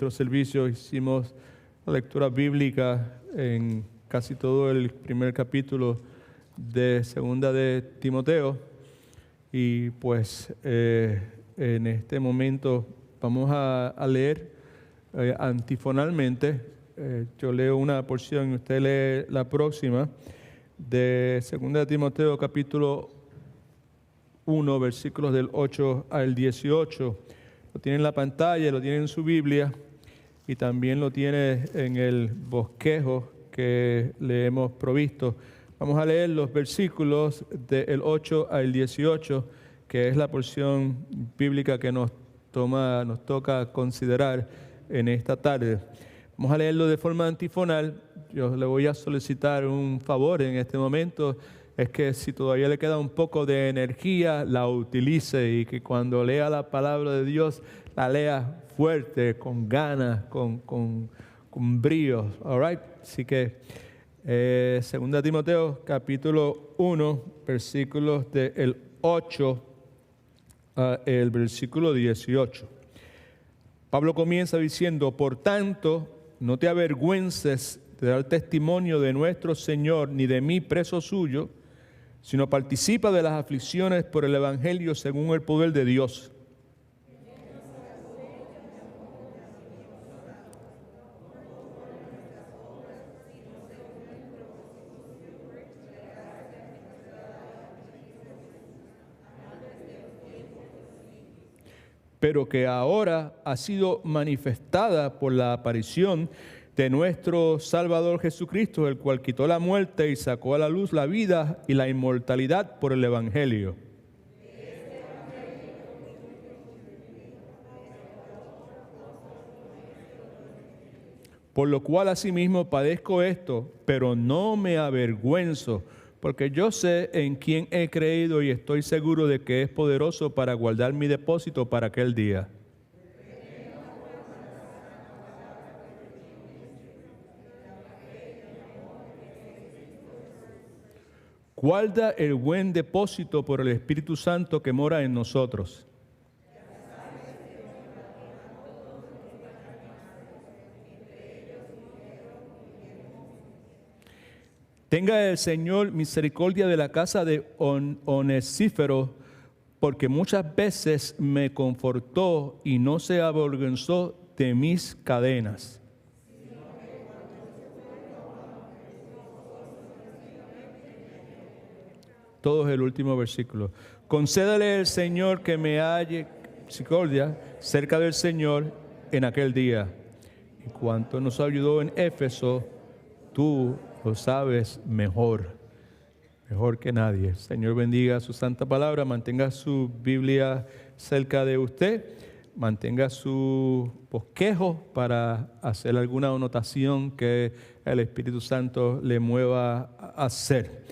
nuestro servicio hicimos la lectura bíblica en casi todo el primer capítulo de Segunda de Timoteo. Y pues en este momento vamos a leer antifonalmente. Yo leo una porción y usted lee la próxima de Segunda de Timoteo capítulo 1, versículos del 8 al 18. Lo tiene en la pantalla, lo tiene en su Biblia y también lo tiene en el bosquejo que le hemos provisto. Vamos a leer los versículos del 8 al 18, que es la porción bíblica que nos toca considerar en esta tarde. Vamos a leerlo de forma antifonal. Yo le voy a solicitar un favor en este momento, es que si todavía le queda un poco de energía, la utilice y que cuando lea la palabra de Dios, la lea fuerte, con ganas, con brío. All right? Así que, Segunda Timoteo, capítulo 1, versículos del 8 al versículo 18. Pablo comienza diciendo: por tanto, no te avergüences de dar testimonio de nuestro Señor, ni de mí preso suyo, sino participa de las aflicciones por el Evangelio según el poder de Dios. Pero que ahora ha sido manifestada por la aparición de nuestro Salvador Jesucristo, el cual quitó la muerte y sacó a la luz la vida y la inmortalidad por el Evangelio. Por lo cual asimismo padezco esto, pero no me avergüenzo, porque yo sé en quién he creído y estoy seguro de que es poderoso para guardar mi depósito para aquel día. Guarda el buen depósito por el Espíritu Santo que mora en nosotros. Tenga el Señor misericordia de la casa de Onesífero, porque muchas veces me confortó y no se avergonzó de mis cadenas. Todo es el último versículo. Concédele el Señor que me halle misericordia cerca del Señor en aquel día. Y cuanto nos ayudó en Éfeso, tú lo sabes mejor que nadie. Señor bendiga su santa palabra, mantenga su Biblia cerca de usted, mantenga su bosquejo para hacer alguna anotación que el Espíritu Santo le mueva a hacer.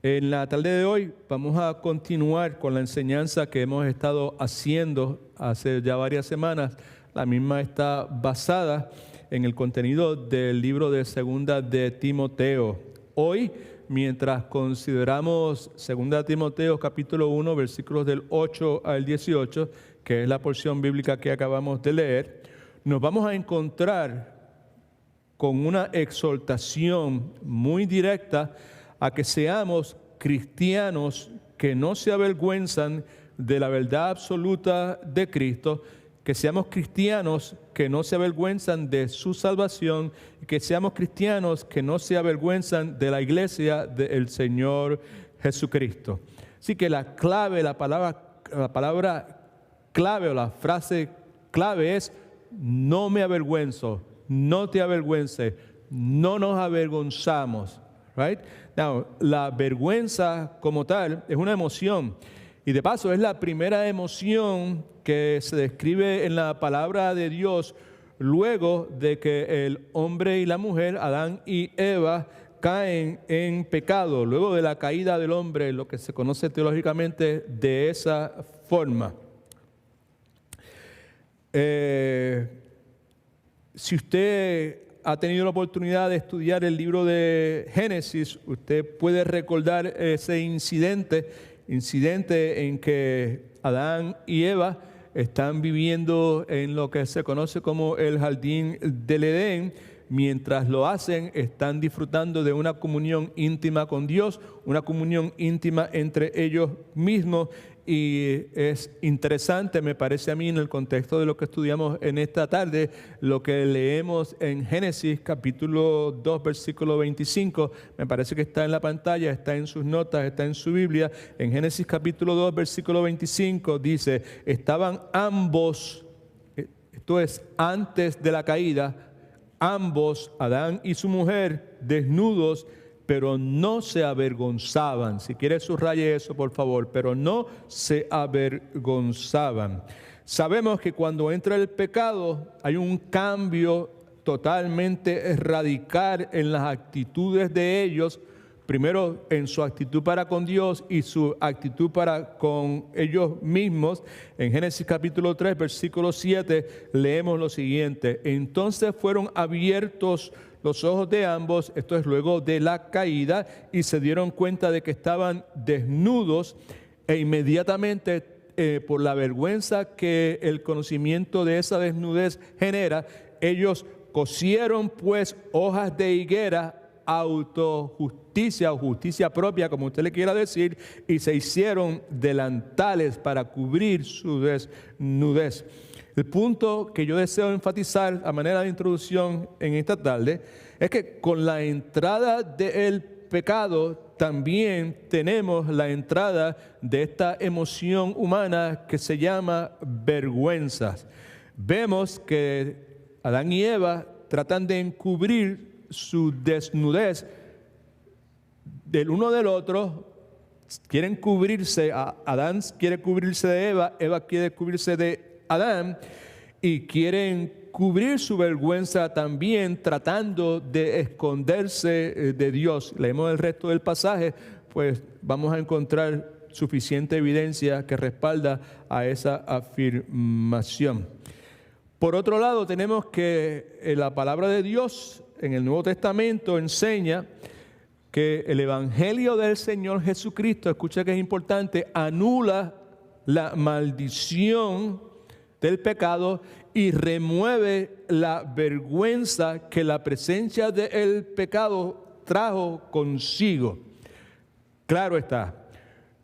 En la tarde de hoy vamos a continuar con la enseñanza que hemos estado haciendo hace ya varias semanas. La misma está basada en el contenido del libro de Segunda de Timoteo. Hoy, mientras consideramos Segunda de Timoteo capítulo 1, versículos del 8 al 18, que es la porción bíblica que acabamos de leer, nos vamos a encontrar con una exhortación muy directa a que seamos cristianos que no se avergüenzan de la verdad absoluta de Cristo, que seamos cristianos que no se avergüenzan de su salvación, y que seamos cristianos que no se avergüenzan de la iglesia del Señor Jesucristo. Así que la clave, la palabra clave o la frase clave es: no me avergüenzo, no te avergüences, no nos avergonzamos. Right? Now, la vergüenza como tal es una emoción. Y de paso es la primera emoción que se describe en la palabra de Dios luego de que el hombre y la mujer, Adán y Eva, caen en pecado, luego de la caída del hombre, lo que se conoce teológicamente de esa forma. Si usted ha tenido la oportunidad de estudiar el libro de Génesis, usted puede recordar ese incidente en que Adán y Eva están viviendo en lo que se conoce como el jardín del Edén. Mientras lo hacen, están disfrutando de una comunión íntima con Dios, una comunión íntima entre ellos mismos. Y es interesante, me parece a mí, en el contexto de lo que estudiamos en esta tarde, lo que leemos en Génesis capítulo 2, versículo 25. Me parece que está en la pantalla, está en sus notas, está en su Biblia. En Génesis capítulo 2, versículo 25 dice, estaban ambos, esto es antes de la caída, ambos, Adán y su mujer, desnudos, pero no se avergonzaban. Si quieres subraye eso, por favor, pero no se avergonzaban. Sabemos que cuando entra el pecado hay un cambio totalmente radical en las actitudes de ellos. Primero en su actitud para con Dios y su actitud para con ellos mismos. En Génesis capítulo 3, versículo 7, leemos lo siguiente. Entonces fueron abiertos los ojos de ambos, esto es luego de la caída, y se dieron cuenta de que estaban desnudos, e inmediatamente por la vergüenza que el conocimiento de esa desnudez genera, ellos cosieron pues hojas de higuera, autojusticia o justicia propia, como usted le quiera decir, y se hicieron delantales para cubrir su desnudez. El punto que yo deseo enfatizar a manera de introducción en esta tarde es que con la entrada del pecado también tenemos la entrada de esta emoción humana que se llama vergüenza. Vemos que Adán y Eva tratan de encubrir su desnudez del uno del otro. Quieren cubrirse, Adán quiere cubrirse de Eva, Eva quiere cubrirse de Adán, y quieren cubrir su vergüenza también tratando de esconderse de Dios. Leemos el resto del pasaje, pues vamos a encontrar suficiente evidencia que respalda a esa afirmación. Por otro lado, tenemos que la palabra de Dios en el Nuevo Testamento enseña que el Evangelio del Señor Jesucristo, escucha que es importante, anula la maldición del pecado y remueve la vergüenza que la presencia del pecado trajo consigo. Claro está,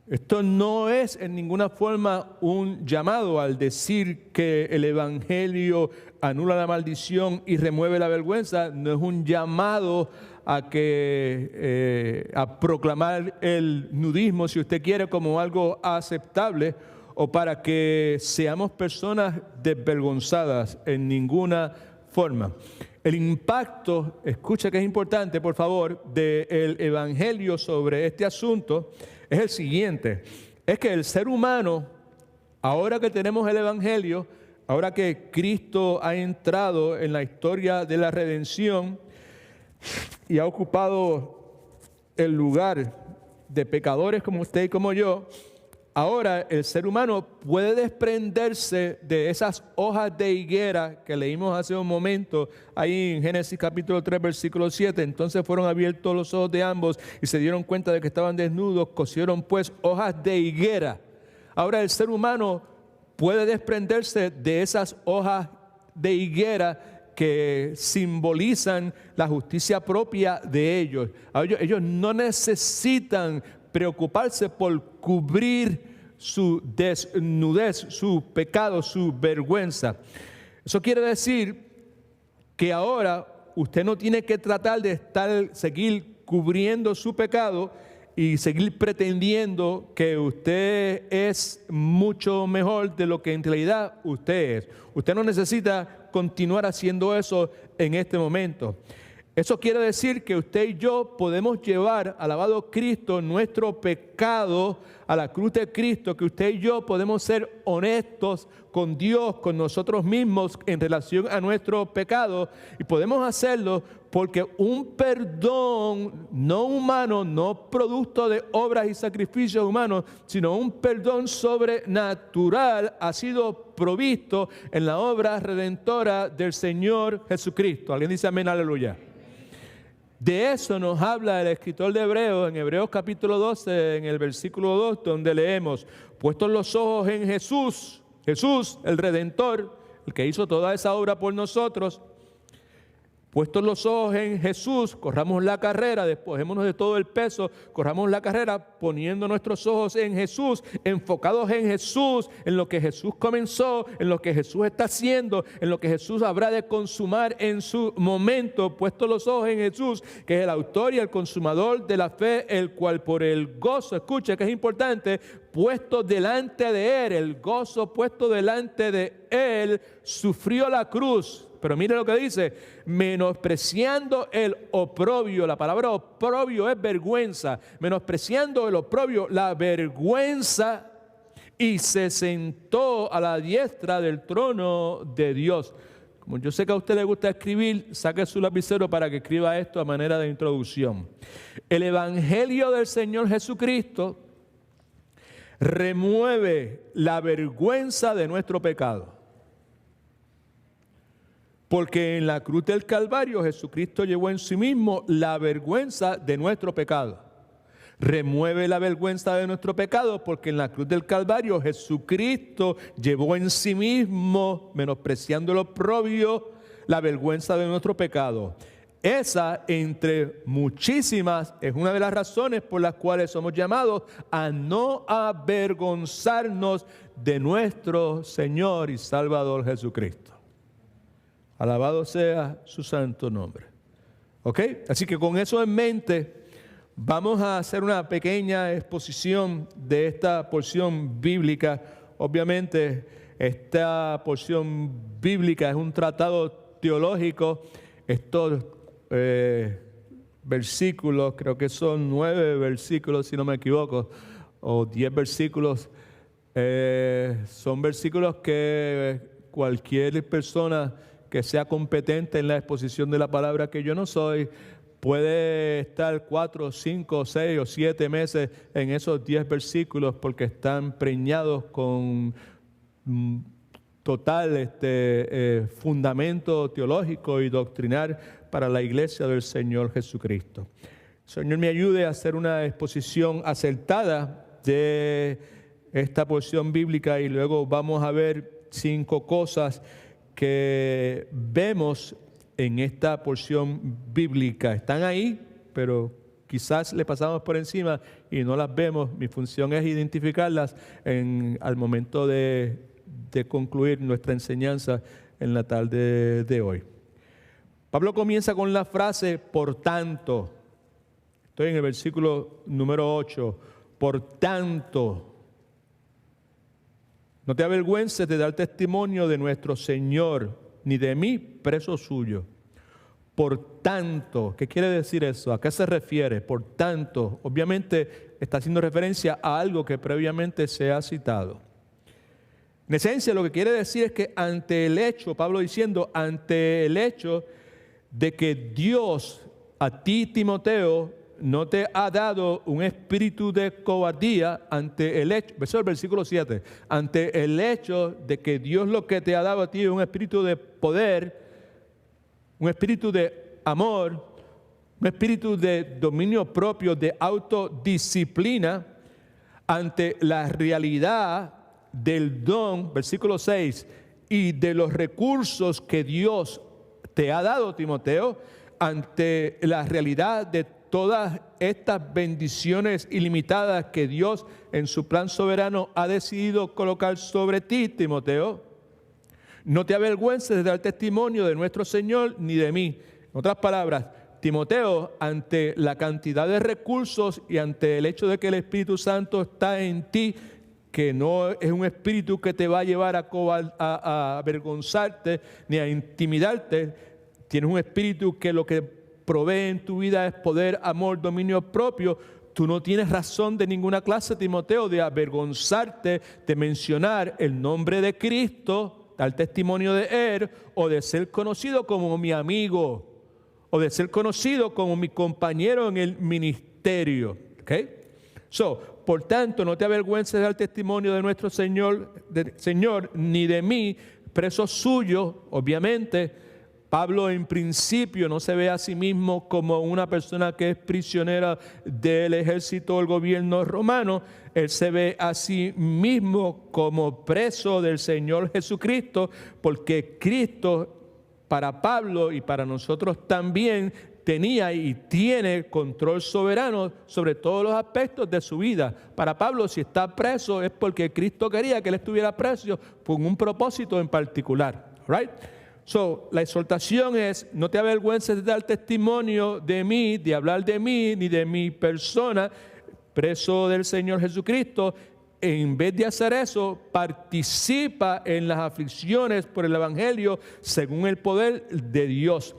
esto no es en ninguna forma un llamado al decir que el Evangelio anula la maldición y remueve la vergüenza, no es un llamado a proclamar el nudismo, si usted quiere, como algo aceptable, o para que seamos personas desvergonzadas en ninguna forma. El impacto, escucha que es importante, por favor, del Evangelio sobre este asunto es el siguiente. Es que el ser humano, ahora que tenemos el Evangelio, ahora que Cristo ha entrado en la historia de la redención y ha ocupado el lugar de pecadores como usted y como yo, ahora el ser humano puede desprenderse de esas hojas de higuera que leímos hace un momento ahí en Génesis capítulo 3 versículo 7. Entonces fueron abiertos los ojos de ambos y se dieron cuenta de que estaban desnudos, cosieron pues hojas de higuera. Ahora el ser humano puede desprenderse de esas hojas de higuera que simbolizan la justicia propia de ellos. Ellos no necesitan preocuparse por cubrir su desnudez, su pecado, su vergüenza. Eso quiere decir que ahora usted no tiene que tratar de seguir cubriendo su pecado y seguir pretendiendo que usted es mucho mejor de lo que en realidad usted es. Usted no necesita continuar haciendo eso en este momento. Eso quiere decir que usted y yo podemos llevar, alabado Cristo, nuestro pecado a la cruz de Cristo, que usted y yo podemos ser honestos con Dios, con nosotros mismos en relación a nuestro pecado, y podemos hacerlo porque un perdón no humano, no producto de obras y sacrificios humanos, sino un perdón sobrenatural ha sido provisto en la obra redentora del Señor Jesucristo. ¿Alguien dice amén? Aleluya. De eso nos habla el escritor de Hebreos, en Hebreos capítulo 12, en el versículo 2, donde leemos: puestos los ojos en Jesús, Jesús, el Redentor, el que hizo toda esa obra por nosotros. Puestos los ojos en Jesús, corramos la carrera, despojémonos de todo el peso, corramos la carrera poniendo nuestros ojos en Jesús, enfocados en Jesús, en lo que Jesús comenzó, en lo que Jesús está haciendo, en lo que Jesús habrá de consumar en su momento. Puestos los ojos en Jesús, que es el autor y el consumador de la fe, el cual por el gozo, escucha que es importante, puesto delante de Él, el gozo puesto delante de Él, sufrió la cruz. Pero mire lo que dice, menospreciando el oprobio. La palabra oprobio es vergüenza. Menospreciando el oprobio, la vergüenza, y se sentó a la diestra del trono de Dios. Como yo sé que a usted le gusta escribir, saque su lapicero para que escriba esto a manera de introducción. El Evangelio del Señor Jesucristo remueve la vergüenza de nuestro pecado. Porque en la cruz del Calvario Jesucristo llevó en sí mismo la vergüenza de nuestro pecado. Remueve la vergüenza de nuestro pecado porque en la cruz del Calvario Jesucristo llevó en sí mismo, menospreciando el oprobio, la vergüenza de nuestro pecado. Esa, entre muchísimas, es una de las razones por las cuales somos llamados a no avergonzarnos de nuestro Señor y Salvador Jesucristo. Alabado sea su santo nombre. ¿Ok? Así que con eso en mente, vamos a hacer una pequeña exposición de esta porción bíblica. Obviamente, esta porción bíblica es un tratado teológico. Estos versículos, creo que son 9 versículos, si no me equivoco, o 10 versículos, son versículos que cualquier persona que sea competente en la exposición de la palabra, que yo no soy, puede estar 4, 5, 6 o 7 meses en esos 10 versículos porque están preñados con total fundamento teológico y doctrinal para la iglesia del Señor Jesucristo. El Señor me ayude a hacer una exposición acertada de esta porción bíblica y luego vamos a ver 5 cosas que vemos en esta porción bíblica. Están ahí, pero quizás le pasamos por encima y no las vemos. Mi función es identificarlas al momento de concluir nuestra enseñanza en la tarde de hoy. Pablo comienza con la frase, por tanto. Estoy en el versículo número 8. Por tanto. No te avergüences de dar testimonio de nuestro Señor, ni de mí, preso suyo. Por tanto, ¿qué quiere decir eso? ¿A qué se refiere? Por tanto, obviamente está haciendo referencia a algo que previamente se ha citado. En esencia, lo que quiere decir es que ante el hecho, Pablo diciendo, ante el hecho de que Dios a ti, Timoteo, no te ha dado un espíritu de cobardía ante el hecho, eso es el versículo 7, ante el hecho de que Dios lo que te ha dado a ti es un espíritu de poder, un espíritu de amor, un espíritu de dominio propio, de autodisciplina, ante la realidad del don, versículo 6, y de los recursos que Dios te ha dado, Timoteo, ante la realidad de todas estas bendiciones ilimitadas que Dios en su plan soberano ha decidido colocar sobre ti, Timoteo. No te avergüences de dar testimonio de nuestro Señor ni de mí. En otras palabras, Timoteo, ante la cantidad de recursos y ante el hecho de que el Espíritu Santo está en ti, que no es un espíritu que te va a llevar a avergonzarte ni a intimidarte, tienes un espíritu que lo que provee en tu vida es poder, amor, dominio propio. Tú no tienes razón de ninguna clase, Timoteo, de avergonzarte, de mencionar el nombre de Cristo, dar testimonio de Él, o de ser conocido como mi amigo, o de ser conocido como mi compañero en el ministerio. ¿Okay? Por tanto, no te avergüences de dar testimonio de nuestro Señor, ni de mí, preso suyo, obviamente. Pablo en principio no se ve a sí mismo como una persona que es prisionera del ejército o el gobierno romano. Él se ve a sí mismo como preso del Señor Jesucristo, porque Cristo para Pablo y para nosotros también tenía y tiene control soberano sobre todos los aspectos de su vida. Para Pablo, si está preso es porque Cristo quería que él estuviera preso con un propósito en particular. Right? So, la exhortación es: no te avergüences de dar testimonio de mí, de hablar de mí, ni de mi persona, preso del Señor Jesucristo. En vez de hacer eso, participa en las aflicciones por el Evangelio según el poder de Dios.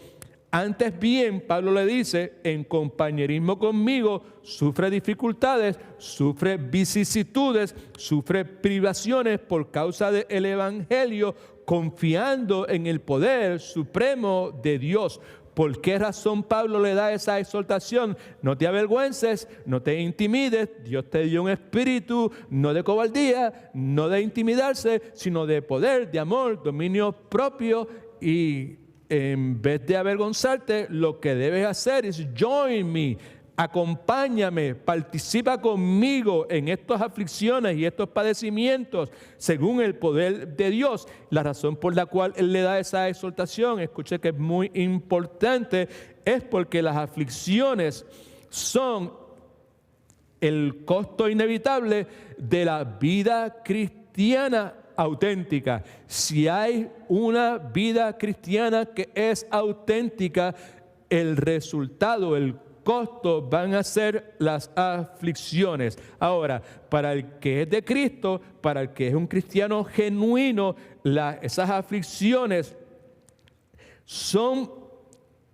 Antes bien, Pablo le dice, en compañerismo conmigo, sufre dificultades, sufre vicisitudes, sufre privaciones por causa del Evangelio, confiando en el poder supremo de Dios. ¿Por qué razón Pablo le da esa exhortación? No te avergüences, no te intimides. Dios te dio un espíritu no de cobardía, no de intimidarse, sino de poder, de amor, dominio propio. Y en vez de avergonzarte, lo que debes hacer es join me. Acompáñame, participa conmigo en estas aflicciones y estos padecimientos según el poder de Dios. La razón por la cual Él le da esa exhortación, escuche que es muy importante, es porque las aflicciones son el costo inevitable de la vida cristiana auténtica. Si hay una vida cristiana que es auténtica, el resultado, el costo van a ser las aflicciones. Ahora, para el que es de Cristo, para el que es un cristiano genuino, esas aflicciones son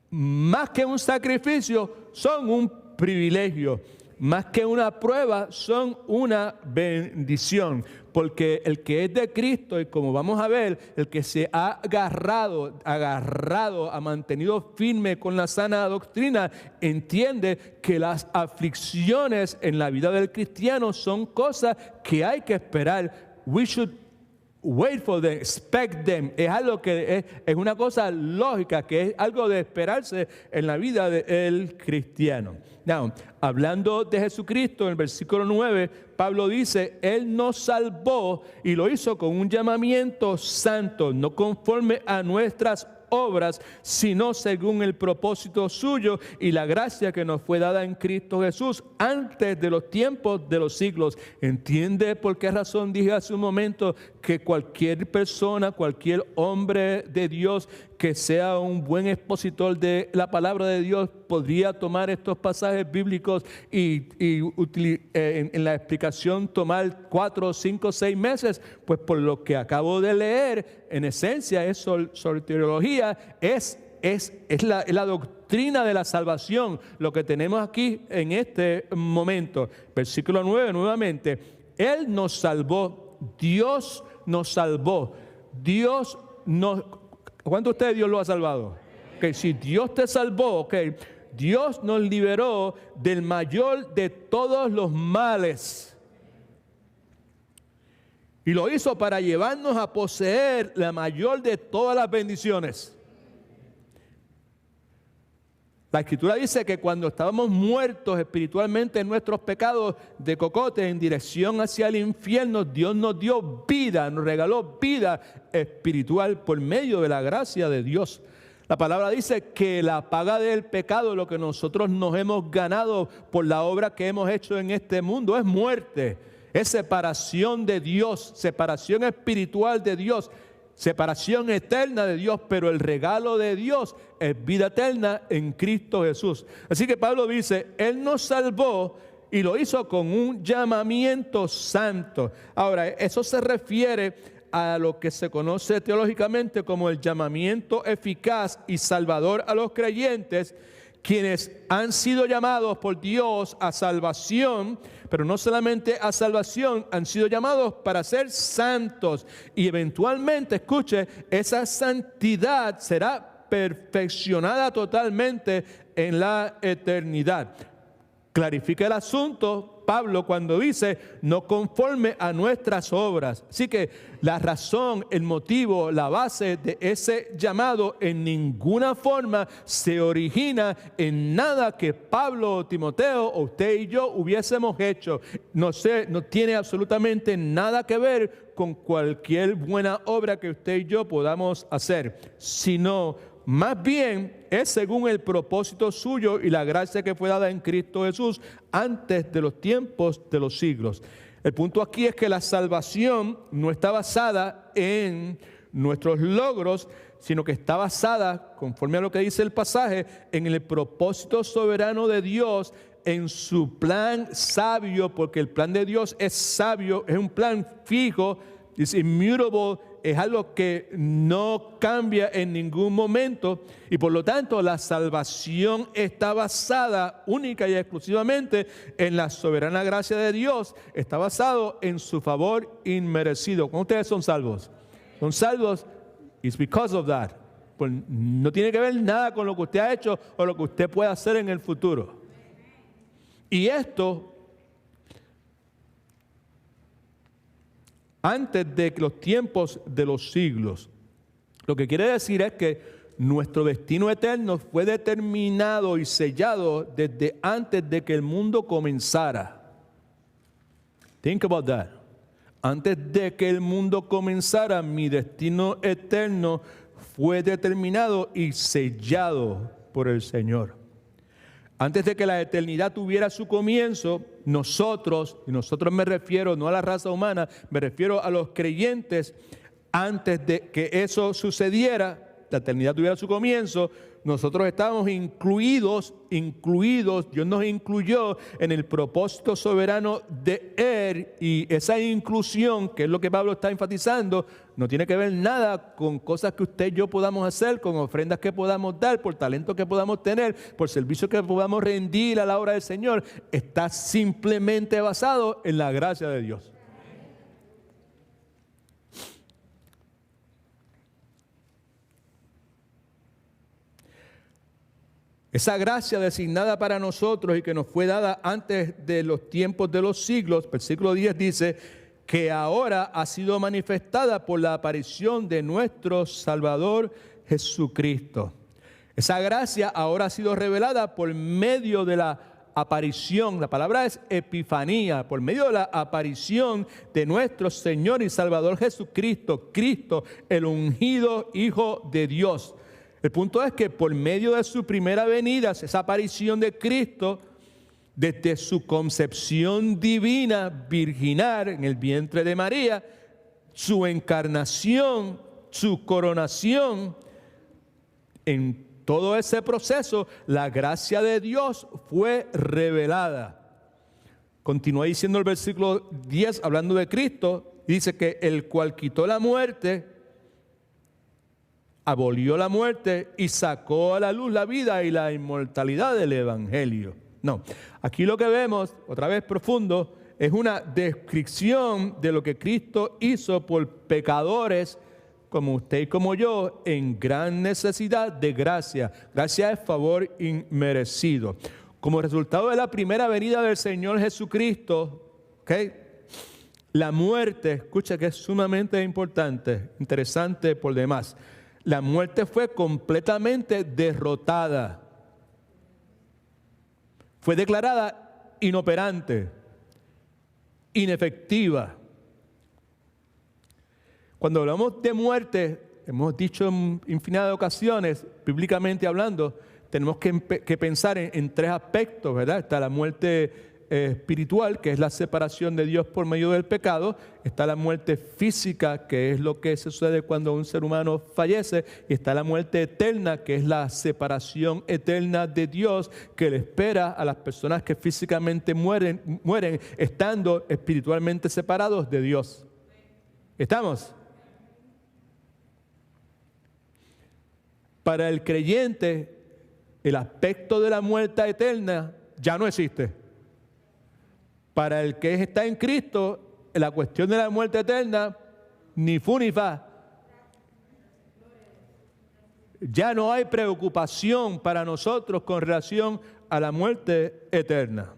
más que un sacrificio, son un privilegio. Más que una prueba, son una bendición. Porque el que es de Cristo, y como vamos a ver, el que se ha agarrado, ha mantenido firme con la sana doctrina, entiende que las aflicciones en la vida del cristiano son cosas que hay que esperar. We should wait for them, expect them. Es algo que es una cosa lógica, que es algo de esperarse en la vida del cristiano. Now, hablando de Jesucristo, en el versículo 9, Pablo dice, Él nos salvó y lo hizo con un llamamiento santo, no conforme a nuestras obras, sino según el propósito suyo y la gracia que nos fue dada en Cristo Jesús antes de los tiempos de los siglos. ¿Entiende por qué razón dije hace un momento que cualquier persona, cualquier hombre de Dios que sea un buen expositor de la palabra de Dios podría tomar estos pasajes bíblicos y en la explicación tomar 4, 5, 6 meses? Pues por lo que acabo de leer, en esencia es soteriología, es la doctrina de la salvación, lo que tenemos aquí en este momento. Versículo 9 nuevamente, Él nos salvó, Dios nos salvó, Dios nos... ¿Cuánto de ustedes Dios lo ha salvado? Okay, si Dios te salvó, okay, Dios nos liberó del mayor de todos los males. Y lo hizo para llevarnos a poseer la mayor de todas las bendiciones. La Escritura dice que cuando estábamos muertos espiritualmente en nuestros pecados de cocote en dirección hacia el infierno, Dios nos dio vida, nos regaló vida espiritual por medio de la gracia de Dios. La palabra dice que la paga del pecado, lo que nosotros nos hemos ganado por la obra que hemos hecho en este mundo, es muerte, es separación de Dios, separación espiritual de Dios, separación eterna de Dios, pero el regalo de Dios es vida eterna en Cristo Jesús. Así que Pablo dice, Él nos salvó y lo hizo con un llamamiento santo. Ahora, eso se refiere a lo que se conoce teológicamente como el llamamiento eficaz y salvador a los creyentes, quienes han sido llamados por Dios a salvación, pero no solamente a salvación, han sido llamados para ser santos y eventualmente, escuche, esa santidad será perfeccionada totalmente en la eternidad. Clarifica el asunto Pablo cuando dice, no conforme a nuestras obras. Así que la razón, el motivo, la base de ese llamado en ninguna forma se origina en nada que Pablo o Timoteo o usted y yo hubiésemos hecho. No tiene absolutamente nada que ver con cualquier buena obra que usted y yo podamos hacer, sino más bien es según el propósito suyo y la gracia que fue dada en Cristo Jesús antes de los tiempos de los siglos. El punto aquí es que la salvación no está basada en nuestros logros, sino que está basada, conforme a lo que dice el pasaje, en el propósito soberano de Dios, en su plan sabio, porque el plan de Dios es sabio, es un plan fijo, es immutable, es algo que no cambia en ningún momento, y por lo tanto la salvación está basada única y exclusivamente en la soberana gracia de Dios, está basado en su favor inmerecido. ¿Cómo ustedes son salvos? Son salvos, it's because of that. Pues no tiene que ver nada con lo que usted ha hecho o lo que usted puede hacer en el futuro. Y esto antes de los tiempos de los siglos. Lo que quiere decir es que nuestro destino eterno fue determinado y sellado desde antes de que el mundo comenzara. Think about that. Antes de que el mundo comenzara, mi destino eterno fue determinado y sellado por el Señor. Antes de que la eternidad tuviera su comienzo, nosotros, y nosotros me refiero no a la raza humana, me refiero a los creyentes, antes de que eso sucediera, la eternidad tuviera su comienzo, nosotros estábamos incluidos, Dios nos incluyó en el propósito soberano de Él, y esa inclusión, que es lo que Pablo está enfatizando, no tiene que ver nada con cosas que usted y yo podamos hacer, con ofrendas que podamos dar, por talento que podamos tener, por servicio que podamos rendir a la obra del Señor. Está simplemente basado en la gracia de Dios. Esa gracia designada para nosotros y que nos fue dada antes de los tiempos de los siglos, versículo 10 dice, que ahora ha sido manifestada por la aparición de nuestro Salvador Jesucristo. Esa gracia ahora ha sido revelada por medio de la aparición, la palabra es epifanía, por medio de la aparición de nuestro Señor y Salvador Jesucristo, Cristo, el ungido Hijo de Dios. El punto es que por medio de su primera venida, esa aparición de Cristo, desde su concepción divina, virginal, en el vientre de María, su encarnación, su coronación, en todo ese proceso, la gracia de Dios fue revelada. Continúa diciendo el versículo 10, hablando de Cristo, dice que el cual quitó la muerte, abolió la muerte y sacó a la luz la vida y la inmortalidad del Evangelio. No, aquí lo que vemos, otra vez profundo, es una descripción de lo que Cristo hizo por pecadores como usted y como yo, en gran necesidad de gracia. Gracia es favor inmerecido. Como resultado de la primera venida del Señor Jesucristo, ¿okay? La muerte, escucha que es sumamente importante, interesante por demás. La muerte fue completamente derrotada. Fue declarada inoperante, inefectiva. Cuando hablamos de muerte, hemos dicho en infinidad de ocasiones, bíblicamente hablando, tenemos que pensar en tres aspectos, ¿verdad? Está la muerte espiritual, que es la separación de Dios por medio del pecado. Está la muerte física, que es lo que sucede cuando un ser humano fallece. Y está la muerte eterna, que es la separación eterna de Dios, que le espera a las personas que físicamente mueren estando espiritualmente separados de Dios. ¿Estamos? Para el creyente, el aspecto de la muerte eterna ya no existe. Para el que está en Cristo, la cuestión de la muerte eterna, ni fu ni fa. Ya no hay preocupación para nosotros con relación a la muerte eterna.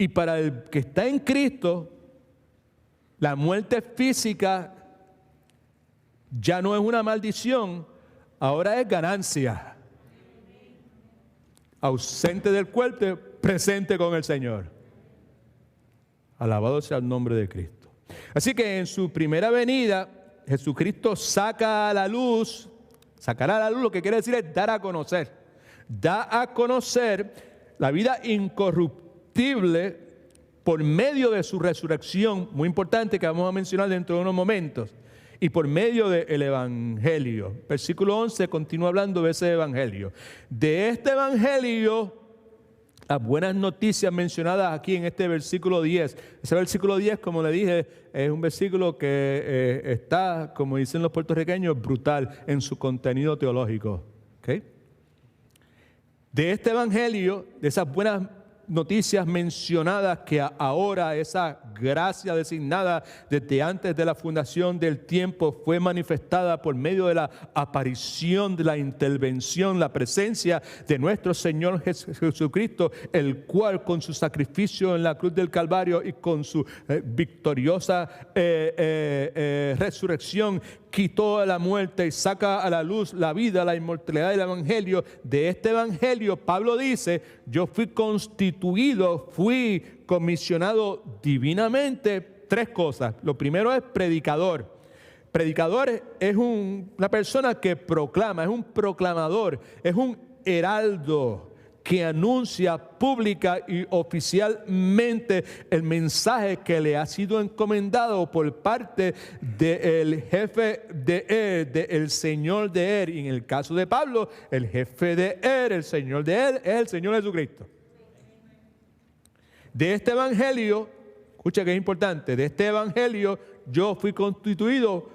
Y para el que está en Cristo, la muerte física ya no es una maldición, ahora es ganancia. Ausente del cuerpo, presente con el Señor. Alabado sea el nombre de Cristo. Así que en su primera venida, Jesucristo sacará a la luz lo que quiere decir es dar a conocer. Da a conocer la vida incorruptible por medio de su resurrección, muy importante que vamos a mencionar dentro de unos momentos, y por medio del Evangelio. Versículo 11 continúa hablando de ese Evangelio. De este Evangelio, las buenas noticias mencionadas aquí en este versículo 10. Ese versículo 10, como le dije, es un versículo que está, como dicen los puertorriqueños, brutal en su contenido teológico. ¿Okay? De este Evangelio, de esas buenas noticias mencionadas, que ahora esa gracia designada desde antes de la fundación del tiempo fue manifestada por medio de la aparición, de la intervención, la presencia de nuestro Señor Jesucristo, el cual con su sacrificio en la cruz del Calvario y con su victoriosa resurrección quitó la muerte y saca a la luz la vida, la inmortalidad del Evangelio. De este Evangelio, Pablo dice, yo fui constituido, fui comisionado divinamente. Tres cosas. Lo primero es predicador. Predicador es una persona que proclama, es un proclamador, es un heraldo que anuncia pública y oficialmente el mensaje que le ha sido encomendado por parte del jefe de del Señor de y en el caso de Pablo, el jefe de el Señor de es el Señor Jesucristo. De este Evangelio, escucha que es importante, de este Evangelio yo fui constituido.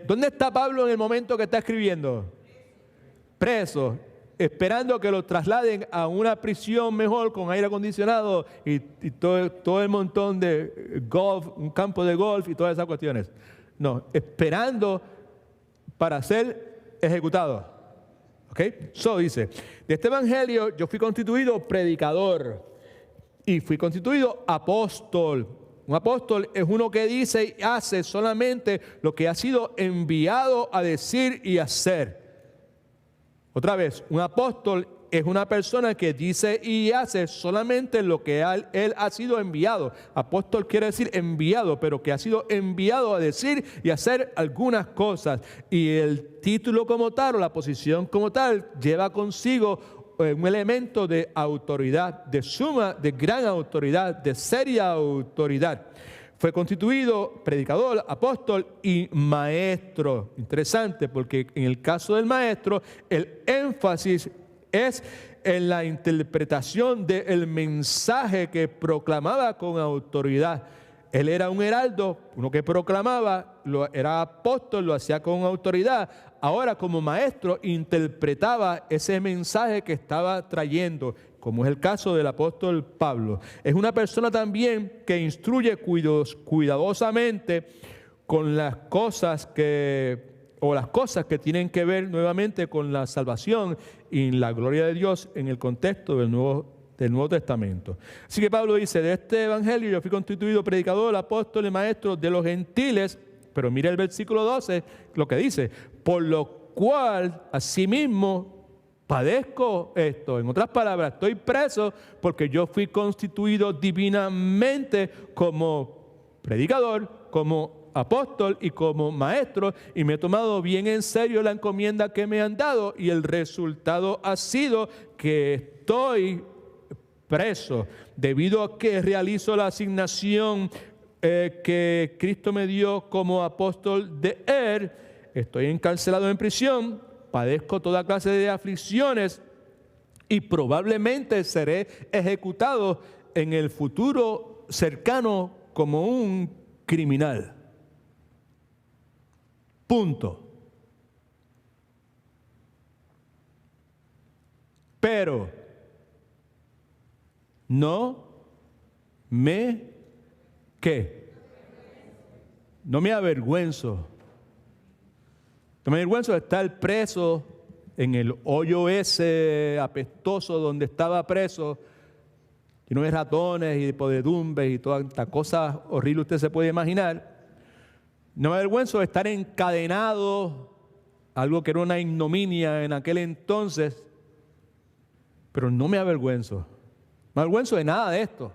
¿Dónde está Pablo en el momento que está escribiendo? Preso. Esperando que lo trasladen a una prisión mejor con aire acondicionado y todo el montón de golf, un campo de golf y todas esas cuestiones. No, esperando para ser ejecutado. ¿Ok? Dice, de este Evangelio yo fui constituido predicador y fui constituido apóstol. Un apóstol es uno que dice y hace solamente lo que ha sido enviado a decir y hacer. Otra vez, un apóstol es una persona que dice y hace solamente lo que él ha sido enviado. Apóstol quiere decir enviado, pero que ha sido enviado a decir y hacer algunas cosas. Y el título como tal o la posición como tal lleva consigo un elemento de autoridad, de gran autoridad, de seria autoridad. Fue constituido predicador, apóstol y maestro. Interesante, porque en el caso del maestro, el énfasis es en la interpretación del mensaje que proclamaba con autoridad. Él era un heraldo, uno que proclamaba, era apóstol, lo hacía con autoridad. Ahora, como maestro, interpretaba ese mensaje que estaba trayendo, como es el caso del apóstol Pablo. Es una persona también que instruye cuidadosamente con las cosas que tienen que ver nuevamente con la salvación y la gloria de Dios en el contexto del Nuevo Testamento. Así que Pablo dice, de este evangelio yo fui constituido predicador, apóstol y maestro de los gentiles, pero mira el versículo 12, lo que dice, por lo cual asimismo padezco esto. En otras palabras, estoy preso porque yo fui constituido divinamente como predicador, como apóstol y como maestro, y me he tomado bien en serio la encomienda que me han dado, y el resultado ha sido que estoy preso debido a que realizo la asignación que Cristo me dio como apóstol de él. Estoy encarcelado en prisión, padezco toda clase de aflicciones y probablemente seré ejecutado en el futuro cercano como un criminal. Punto. Pero no me avergüenzo. No me avergüenzo de estar preso en el hoyo ese apestoso donde estaba preso, lleno de ratones y de podredumbres y toda esta cosa horrible usted se puede imaginar. No me avergüenzo de estar encadenado, algo que era una ignominia en aquel entonces, pero no me avergüenzo. No me avergüenzo de nada de esto.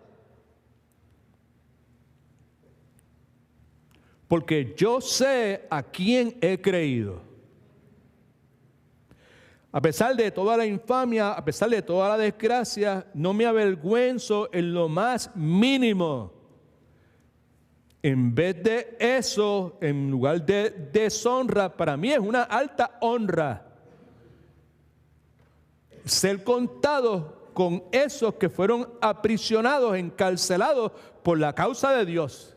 Porque yo sé a quién he creído. A pesar de toda la infamia, a pesar de toda la desgracia, no me avergüenzo en lo más mínimo. En vez de eso, en lugar de deshonra, para mí es una alta honra ser contado con esos que fueron aprisionados, encarcelados por la causa de Dios.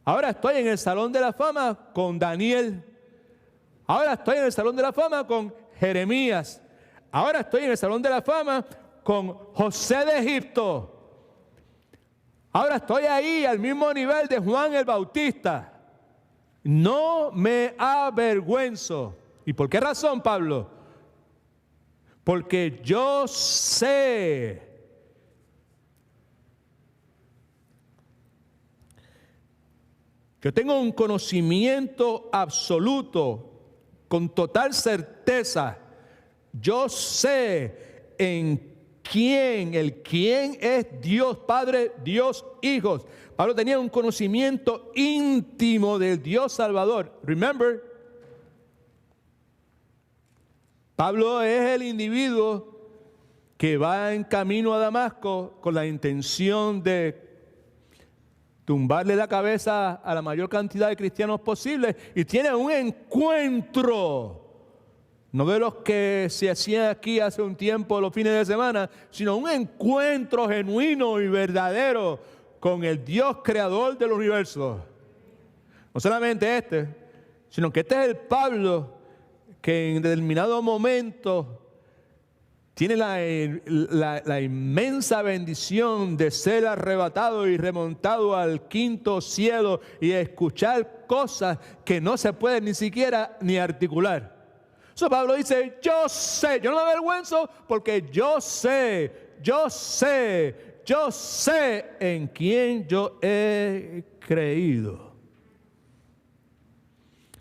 Ahora estoy en el Salón de la Fama con Daniel. Ahora estoy en el Salón de la Fama con Jeremías. Ahora estoy en el Salón de la Fama con José de Egipto. Ahora estoy ahí al mismo nivel de Juan el Bautista. No me avergüenzo. ¿Y por qué razón, Pablo? Porque yo sé. Yo tengo un conocimiento absoluto, con total certeza. Yo sé en quién es Dios Padre, Dios Hijo. Pablo tenía un conocimiento íntimo del Dios Salvador. Remember, Pablo es el individuo que va en camino a Damasco con la intención de tumbarle la cabeza a la mayor cantidad de cristianos posible y tiene un encuentro. No de los que se hacían aquí hace un tiempo los fines de semana, sino un encuentro genuino y verdadero con el Dios creador del universo. No solamente este, sino que este es el Pablo que en determinado momento tiene la inmensa bendición de ser arrebatado y remontado al quinto cielo y escuchar cosas que no se pueden ni siquiera ni articular. So Pablo dice, yo sé, yo no me avergüenzo porque yo sé en quién yo he creído.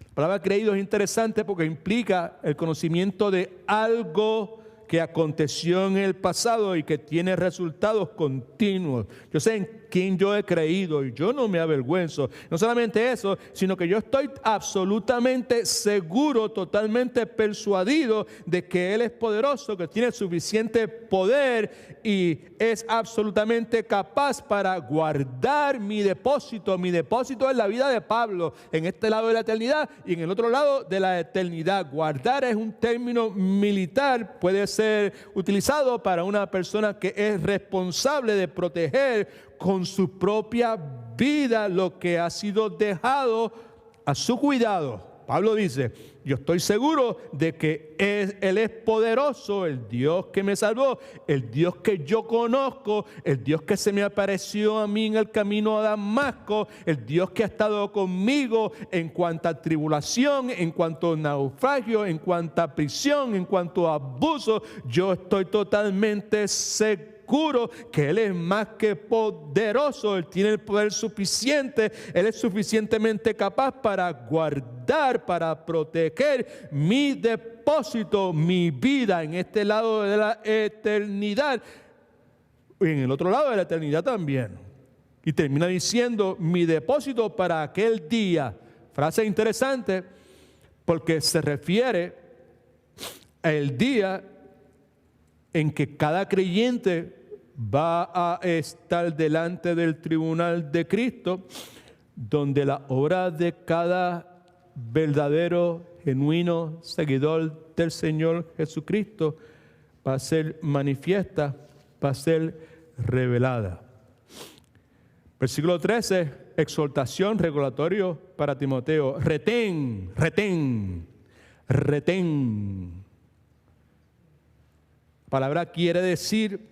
La palabra creído es interesante porque implica el conocimiento de algo que aconteció en el pasado y que tiene resultados continuos. Yo sé en quién yo he creído y yo no me avergüenzo. No solamente eso, sino que yo estoy absolutamente seguro, totalmente persuadido de que Él es poderoso, que tiene suficiente poder y es absolutamente capaz para guardar mi depósito. Mi depósito es la vida de Pablo en este lado de la eternidad y en el otro lado de la eternidad. Guardar es un término militar, puede ser utilizado para una persona que es responsable de proteger con su propia vida lo que ha sido dejado a su cuidado. Pablo dice, yo estoy seguro de que Él es poderoso, el Dios que me salvó, el Dios que yo conozco, el Dios que se me apareció a mí en el camino a Damasco, el Dios que ha estado conmigo en cuanto a tribulación, en cuanto a naufragio, en cuanto a prisión, en cuanto a abuso. Yo estoy totalmente seguro que Él es más que poderoso, Él tiene el poder suficiente, Él es suficientemente capaz para guardar, para proteger mi depósito, mi vida en este lado de la eternidad y en el otro lado de la eternidad también. Y termina diciendo mi depósito para aquel día. Frase interesante porque se refiere al día en que cada creyente va a estar delante del tribunal de Cristo, donde la obra de cada verdadero, genuino seguidor del Señor Jesucristo va a ser manifiesta, va a ser revelada. Versículo 13, exhortación, regulatorio para Timoteo. Retén. Palabra quiere decir,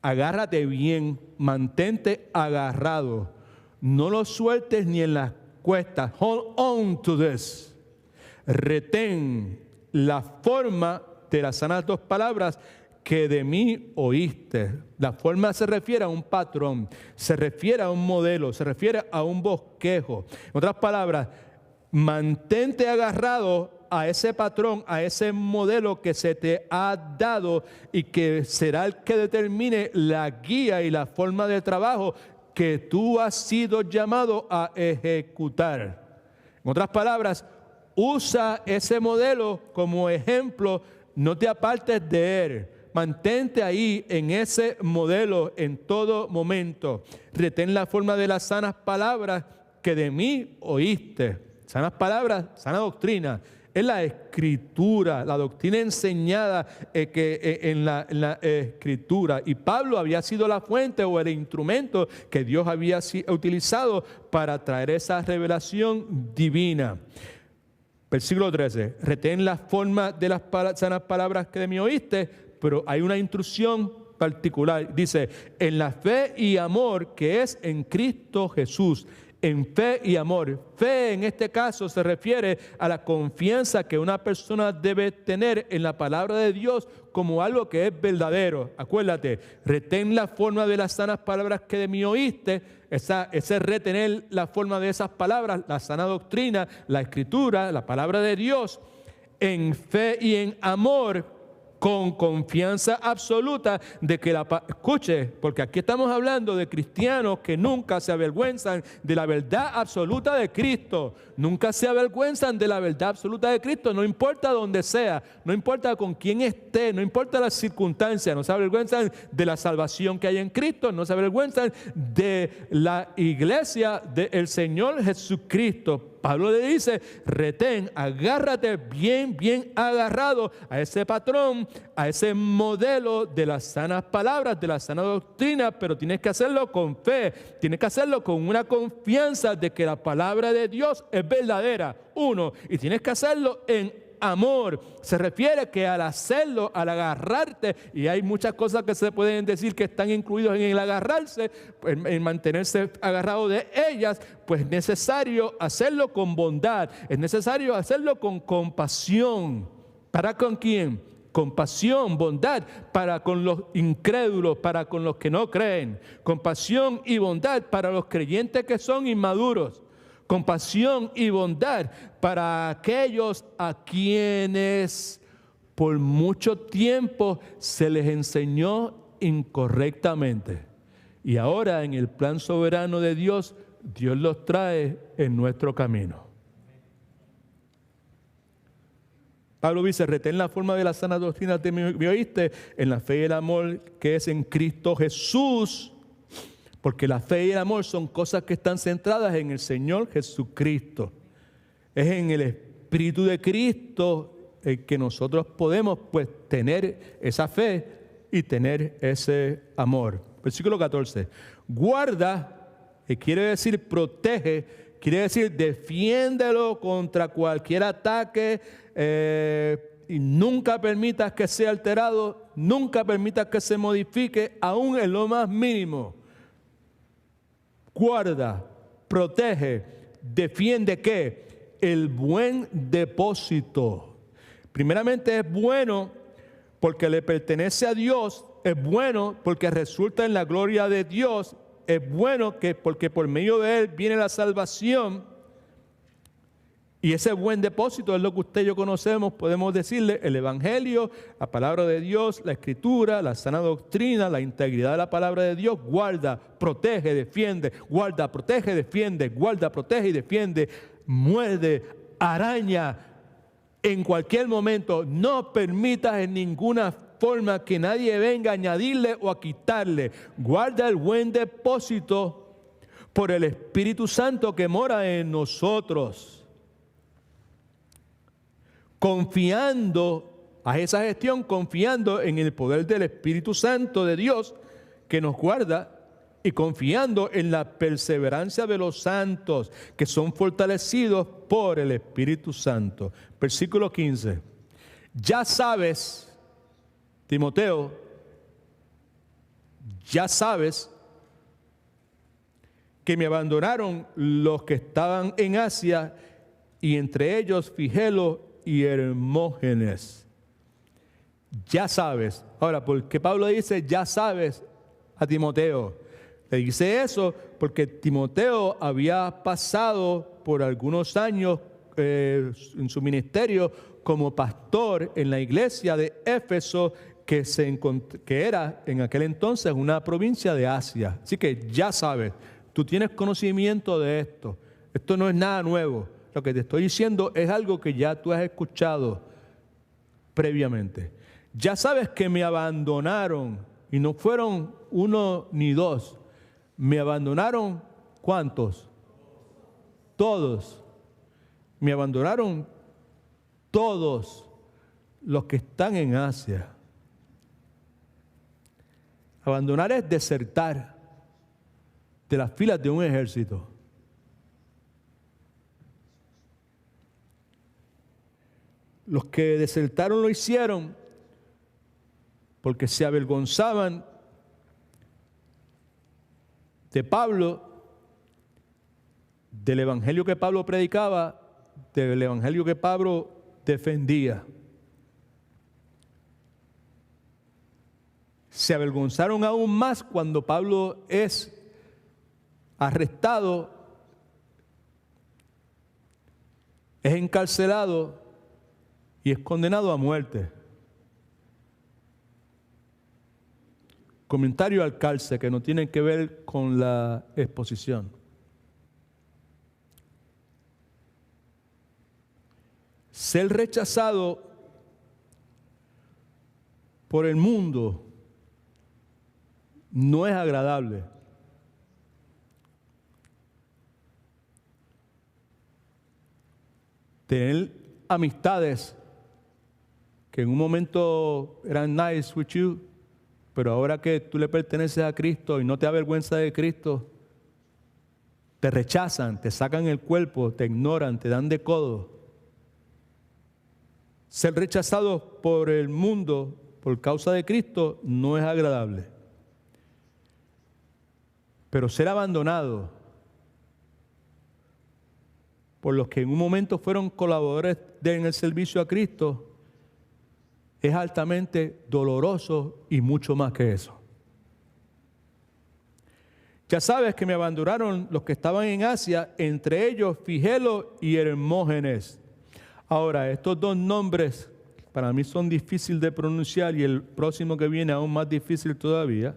agárrate bien, mantente agarrado, no lo sueltes ni en las cuestas. Hold on to this. Retén. La forma de las sanas dos palabras que de mí oíste. La forma se refiere a un patrón, se refiere a un modelo, se refiere a un bosquejo. En otras palabras, mantente agarrado a ese patrón, a ese modelo que se te ha dado y que será el que determine la guía y la forma de trabajo que tú has sido llamado a ejecutar. En otras palabras, usa ese modelo como ejemplo, no te apartes de él. Mantente ahí en ese modelo en todo momento. Retén la forma de las sanas palabras que de mí oíste. Sanas palabras, sana doctrina. Es la escritura, la doctrina enseñada en la escritura. Y Pablo había sido la fuente o el instrumento que Dios había utilizado para traer esa revelación divina. Versículo 13. Retén la forma de las sanas palabras que de mí oíste. Pero hay una instrucción particular. Dice, en la fe y amor que es en Cristo Jesús. En fe y amor. Fe en este caso se refiere a la confianza que una persona debe tener en la palabra de Dios como algo que es verdadero. Acuérdate, retén la forma de las sanas palabras que de mí oíste. Ese retener la forma de esas palabras, la sana doctrina, la escritura, la palabra de Dios, en fe y en amor, con confianza absoluta de que escuche, porque aquí estamos hablando de cristianos que nunca se avergüenzan de la verdad absoluta de Cristo, nunca se avergüenzan de la verdad absoluta de Cristo, no importa dónde sea, no importa con quién esté, no importa las circunstancias, no se avergüenzan de la salvación que hay en Cristo, no se avergüenzan de la iglesia del Señor Jesucristo. Pablo le dice, retén, agárrate bien agarrado a ese patrón, a ese modelo de las sanas palabras, de la sana doctrina, pero tienes que hacerlo con fe, tienes que hacerlo con una confianza de que la palabra de Dios es verdadera, y tienes que hacerlo en amor. Se refiere que al hacerlo, al agarrarte, y hay muchas cosas que se pueden decir que están incluidos en el agarrarse, en mantenerse agarrado de ellas, pues es necesario hacerlo con bondad, es necesario hacerlo con compasión. ¿Para con quién? Compasión, bondad para con los incrédulos, para con los que no creen. Compasión y bondad para los creyentes que son inmaduros. Compasión y bondad para aquellos a quienes por mucho tiempo se les enseñó incorrectamente. Y ahora en el plan soberano de Dios, Dios los trae en nuestro camino. Pablo dice, retén la forma de las sanas doctrinas de me oíste, en la fe y el amor que es en Cristo Jesús. Porque la fe y el amor son cosas que están centradas en el Señor Jesucristo. Es en el Espíritu de Cristo el que nosotros podemos pues tener esa fe y tener ese amor. Versículo 14. Guarda, que quiere decir protege, quiere decir defiéndelo contra cualquier ataque y nunca permitas que sea alterado, nunca permitas que se modifique, aún en lo más mínimo. Guarda, protege, defiende ¿qué? El buen depósito. Primeramente es bueno porque le pertenece a Dios, es bueno porque resulta en la gloria de Dios, es bueno porque por medio de él viene la salvación. Y ese buen depósito es lo que usted y yo conocemos, podemos decirle, el Evangelio, la palabra de Dios, la Escritura, la sana doctrina, la integridad de la palabra de Dios. Guarda, protege, defiende, guarda, protege, defiende, guarda, protege y defiende, muerde, araña en cualquier momento. No permitas en ninguna forma que nadie venga a añadirle o a quitarle. Guarda el buen depósito por el Espíritu Santo que mora en nosotros. Confiando a esa gestión, confiando en el poder del Espíritu Santo de Dios que nos guarda y confiando en la perseverancia de los santos que son fortalecidos por el Espíritu Santo. Versículo 15. Ya sabes, Timoteo, ya sabes que me abandonaron los que estaban en Asia y entre ellos Figelo y Hermógenes. Ya sabes. Ahora, ¿por qué Pablo dice, ya sabes, a Timoteo? Le dice eso porque Timoteo había pasado por algunos años en su ministerio como pastor en la iglesia de Éfeso, que era en aquel entonces una provincia de Asia. Así que ya sabes, tú tienes conocimiento de esto. Esto no es nada nuevo. Lo que te estoy diciendo es algo que ya tú has escuchado previamente. Ya sabes que me abandonaron, y no fueron uno ni dos. Me abandonaron, ¿cuántos? Todos. Me abandonaron todos los que están en Asia. Abandonar es desertar de las filas de un ejército. Los que desertaron lo hicieron porque se avergonzaban de Pablo, del evangelio que Pablo predicaba, del evangelio que Pablo defendía. Se avergonzaron aún más cuando Pablo es arrestado, es encarcelado y es condenado a muerte. Comentario al calce que no tienen que ver con la exposición. Ser rechazado por el mundo no es agradable. Tener amistades que en un momento eran nice with you, pero ahora que tú le perteneces a Cristo y no te avergüenzas de Cristo, te rechazan, te sacan el cuerpo, te ignoran, te dan de codo. Ser rechazado por el mundo por causa de Cristo no es agradable. Pero ser abandonado por los que en un momento fueron colaboradores en el servicio a Cristo es altamente doloroso y mucho más que eso. Ya sabes que me abandonaron los que estaban en Asia, entre ellos Figelo y Hermógenes. Ahora, estos dos nombres para mí son difíciles de pronunciar y el próximo que viene aún más difícil todavía.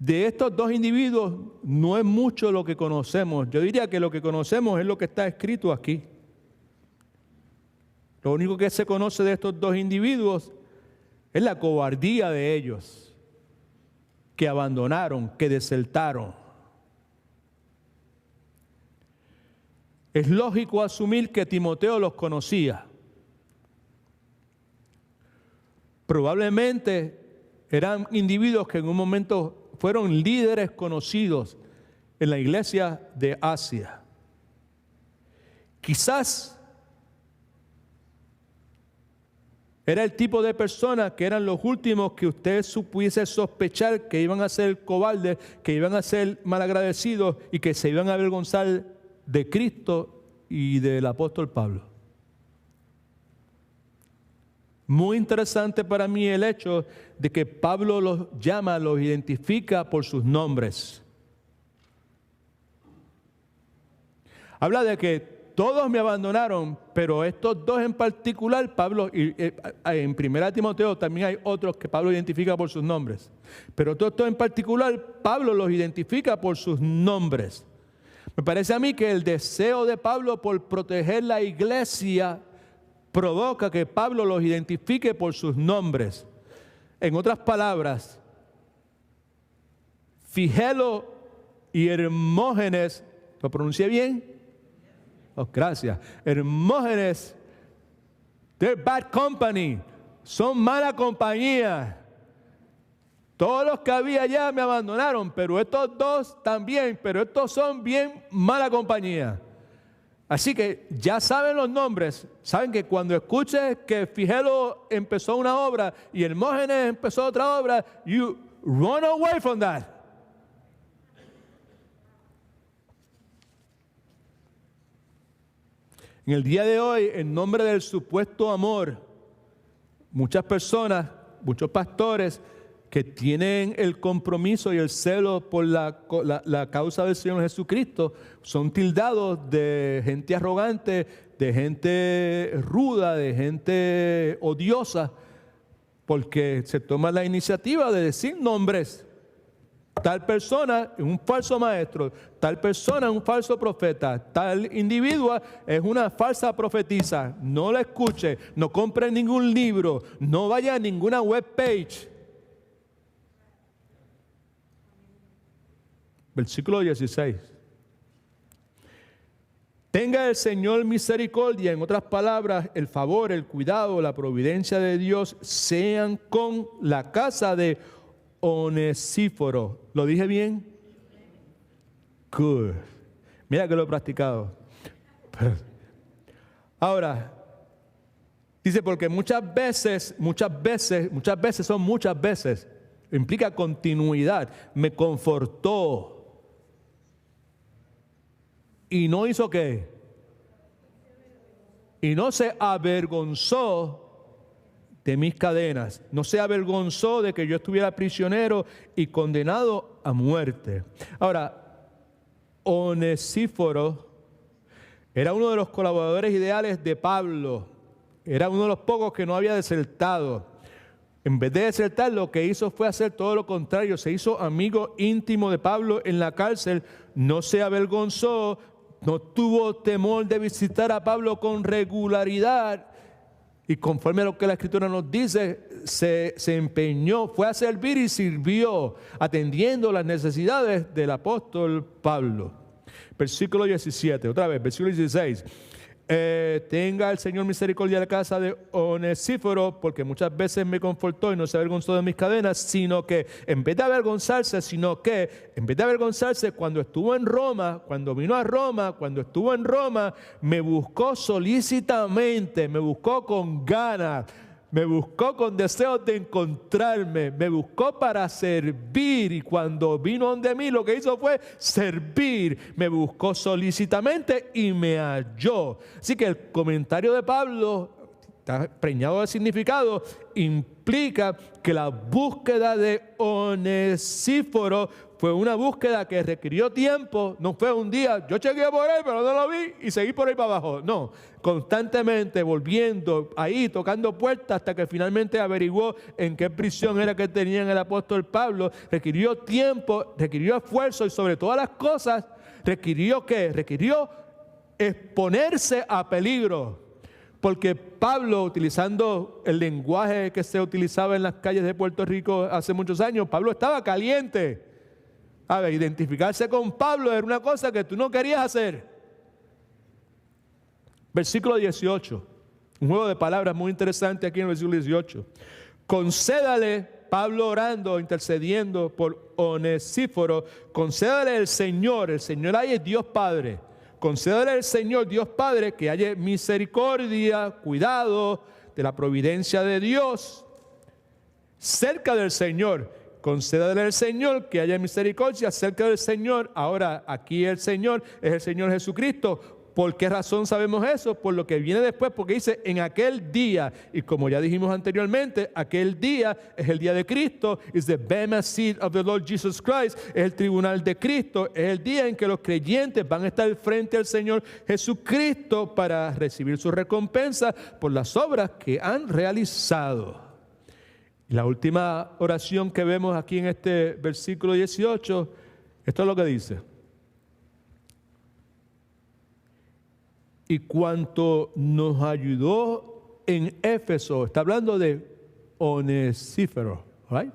De estos dos individuos no es mucho lo que conocemos. Yo diría que lo que conocemos es lo que está escrito aquí. Lo único que se conoce de estos dos individuos es la cobardía de ellos, que abandonaron, que desertaron. Es lógico asumir que Timoteo los conocía. Probablemente eran individuos que en un momento fueron líderes conocidos en la iglesia de Asia. Quizás era el tipo de personas que eran los últimos que usted pudiese sospechar que iban a ser cobardes, que iban a ser malagradecidos y que se iban a avergonzar de Cristo y del apóstol Pablo. Muy interesante para mí el hecho de que Pablo los llama, los identifica por sus nombres. Habla de que todos me abandonaron, pero estos dos en particular, Pablo, y en 1 Timoteo también hay otros que Pablo identifica por sus nombres. Pero estos dos en particular, Pablo los identifica por sus nombres. Me parece a mí que el deseo de Pablo por proteger la iglesia provoca que Pablo los identifique por sus nombres. En otras palabras, Figelo y Hermógenes, ¿lo pronuncié bien? Oh, gracias. Hermógenes, they're bad company. Son mala compañía. Todos los que había allá me abandonaron, pero estos dos también, pero estos son bien mala compañía. Así que ya saben los nombres, saben que cuando escuches que Figelo empezó una obra y Hermógenes empezó otra obra, you run away from that. En el día de hoy, en nombre del supuesto amor, muchas personas muchos pastores que tienen el compromiso y el celo por la causa del Señor Jesucristo, son tildados de gente arrogante, de gente ruda, de gente odiosa, porque se toma la iniciativa de decir nombres. Tal persona es un falso maestro, tal persona es un falso profeta, tal individuo es una falsa profetisa. No la escuche, no compre ningún libro, no vaya a ninguna webpage. Versículo 16. Tenga el Señor misericordia, en otras palabras, el favor, el cuidado, la providencia de Dios sean con la casa de Onesíforo. ¿Lo dije bien? Good. Mira que lo he practicado. Ahora, dice porque muchas veces, implica continuidad. Me confortó. ¿Y no hizo qué? Y no se avergonzó de mis cadenas. No se avergonzó de que yo estuviera prisionero y condenado a muerte. Ahora, Onesíforo era uno de los colaboradores ideales de Pablo. Era uno de los pocos que no había desertado. En vez de desertar, lo que hizo fue hacer todo lo contrario. Se hizo amigo íntimo de Pablo en la cárcel. No se avergonzó, no tuvo temor de visitar a Pablo con regularidad. Y conforme a lo que la Escritura nos dice, se empeñó, fue a servir y sirvió, atendiendo las necesidades del apóstol Pablo. Versículo 17, otra vez, versículo 16. Tenga el Señor misericordia de la casa de Onesíforo, porque muchas veces me confortó y no se avergonzó de mis cadenas, sino que en vez de avergonzarse, cuando estuvo en Roma, cuando vino a Roma, cuando estuvo en Roma, me buscó solícitamente, me buscó con ganas, me buscó con deseos de encontrarme, me buscó para servir, y cuando vino donde mí lo que hizo fue servir, me buscó solícitamente y me halló. Así que el comentario de Pablo está preñado de significado, implica que la búsqueda de Onesíforo fue una búsqueda que requirió tiempo. No fue un día, yo chequeé por él, pero no lo vi y seguí por ahí para abajo. No, constantemente volviendo ahí, tocando puertas hasta que finalmente averiguó en qué prisión era que tenían el apóstol Pablo. Requirió tiempo, requirió esfuerzo y sobre todas las cosas, requirió ¿qué? Requirió exponerse a peligro. Porque Pablo, utilizando el lenguaje que se utilizaba en las calles de Puerto Rico hace muchos años, Pablo estaba caliente. A ver, identificarse con Pablo era una cosa que tú no querías hacer. Versículo 18. Un juego de palabras muy interesante aquí en el versículo 18. Concédale, Pablo orando, intercediendo por Onesíforo, concédale el Señor ahí es Dios Padre. Concédale al Señor, Dios Padre, que haya misericordia, cuidado de la providencia de Dios cerca del Señor. Concédale al Señor que haya misericordia cerca del Señor. Ahora, aquí el Señor es el Señor Jesucristo. ¿Por qué razón sabemos eso? Por lo que viene después, porque dice en aquel día, y como ya dijimos anteriormente, aquel día es el día de Cristo, is the bema seat of the Lord Jesus Christ, es el tribunal de Cristo, es el día en que los creyentes van a estar frente al Señor Jesucristo para recibir su recompensa por las obras que han realizado. La última oración que vemos aquí en este versículo 18, esto es lo que dice. Y cuanto nos ayudó en Éfeso, está hablando de Onesíforo, ¿right?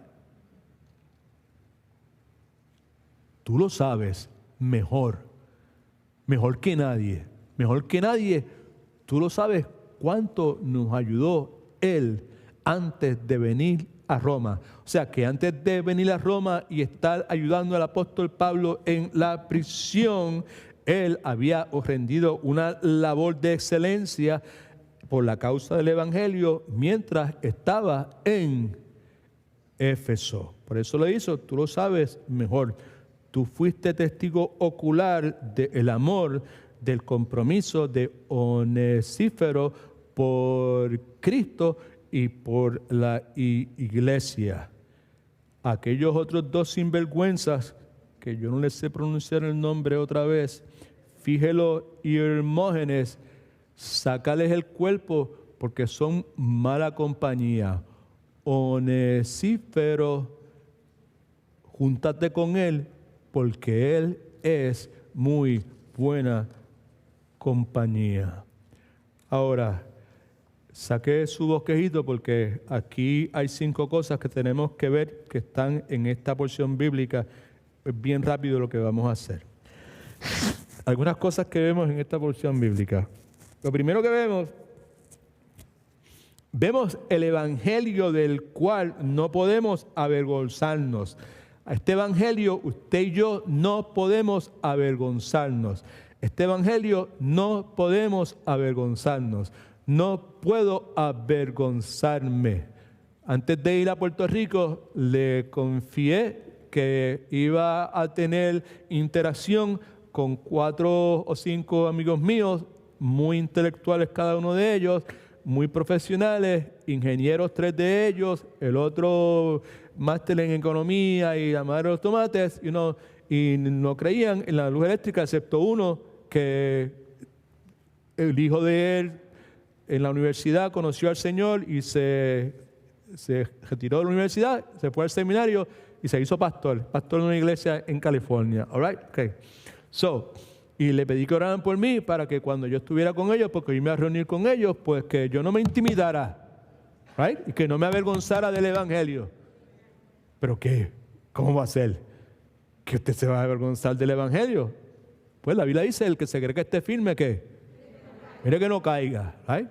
Tú lo sabes mejor que nadie, tú lo sabes cuánto nos ayudó él antes de venir a Roma. O sea, que antes de venir a Roma y estar ayudando al apóstol Pablo en la prisión, él había rendido una labor de excelencia por la causa del Evangelio mientras estaba en Éfeso. Por eso lo hizo, tú lo sabes mejor. Tú fuiste testigo ocular del amor, del compromiso de Onesíforo por Cristo y por la iglesia. Aquellos otros dos sinvergüenzas, que yo no les sé pronunciar el nombre otra vez, Fígelo y Hermógenes, sácales el cuerpo porque son mala compañía. Onesífero, júntate con él porque él es muy buena compañía. Ahora, saqué su bosquejito porque aquí hay 5 cosas que tenemos que ver que están en esta porción bíblica. Es bien rápido lo que vamos a hacer. Algunas cosas que vemos en esta porción bíblica. Lo primero que vemos el evangelio del cual no podemos avergonzarnos. A este evangelio usted y yo no podemos avergonzarnos. Este evangelio no podemos avergonzarnos. No puedo avergonzarme. Antes de ir a Puerto Rico le confié que iba a tener interacción con 4 o 5 amigos míos, muy intelectuales cada uno de ellos, muy profesionales, ingenieros 3 de ellos, el otro máster en economía y la madre de los tomates, y no creían en la luz eléctrica, excepto uno que el hijo de él en la universidad conoció al Señor y se retiró de la universidad, se fue al seminario y se hizo pastor de una iglesia en California. All right? Okay. Y le pedí que oraran por mí para que cuando yo estuviera con ellos, porque yo me iba a reunir con ellos, pues que yo no me intimidara, right? Y que no me avergonzara del evangelio. ¿Pero qué? ¿Cómo va a ser? ¿Que usted se va a avergonzar del evangelio? Pues la Biblia dice, el que se cree que esté firme, ¿qué? Mire que no caiga, right?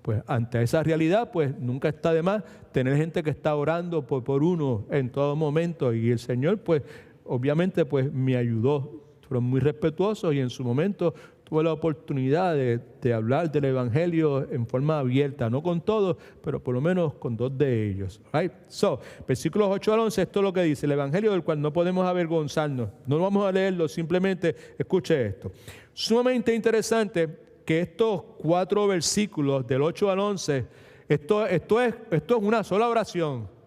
Pues ante esa realidad, pues nunca está de más tener gente que está orando por uno en todo momento. Y el Señor, pues, obviamente, pues me ayudó. Fueron muy respetuosos y en su momento tuve la oportunidad de hablar del evangelio en forma abierta, no con todos, pero por lo menos con 2 de ellos. Right? Versículos 8 al 11, esto es lo que dice, el evangelio del cual no podemos avergonzarnos. No vamos a leerlo, simplemente escuche esto. Sumamente interesante que estos 4 versículos del 8 al 11, esto es una sola oración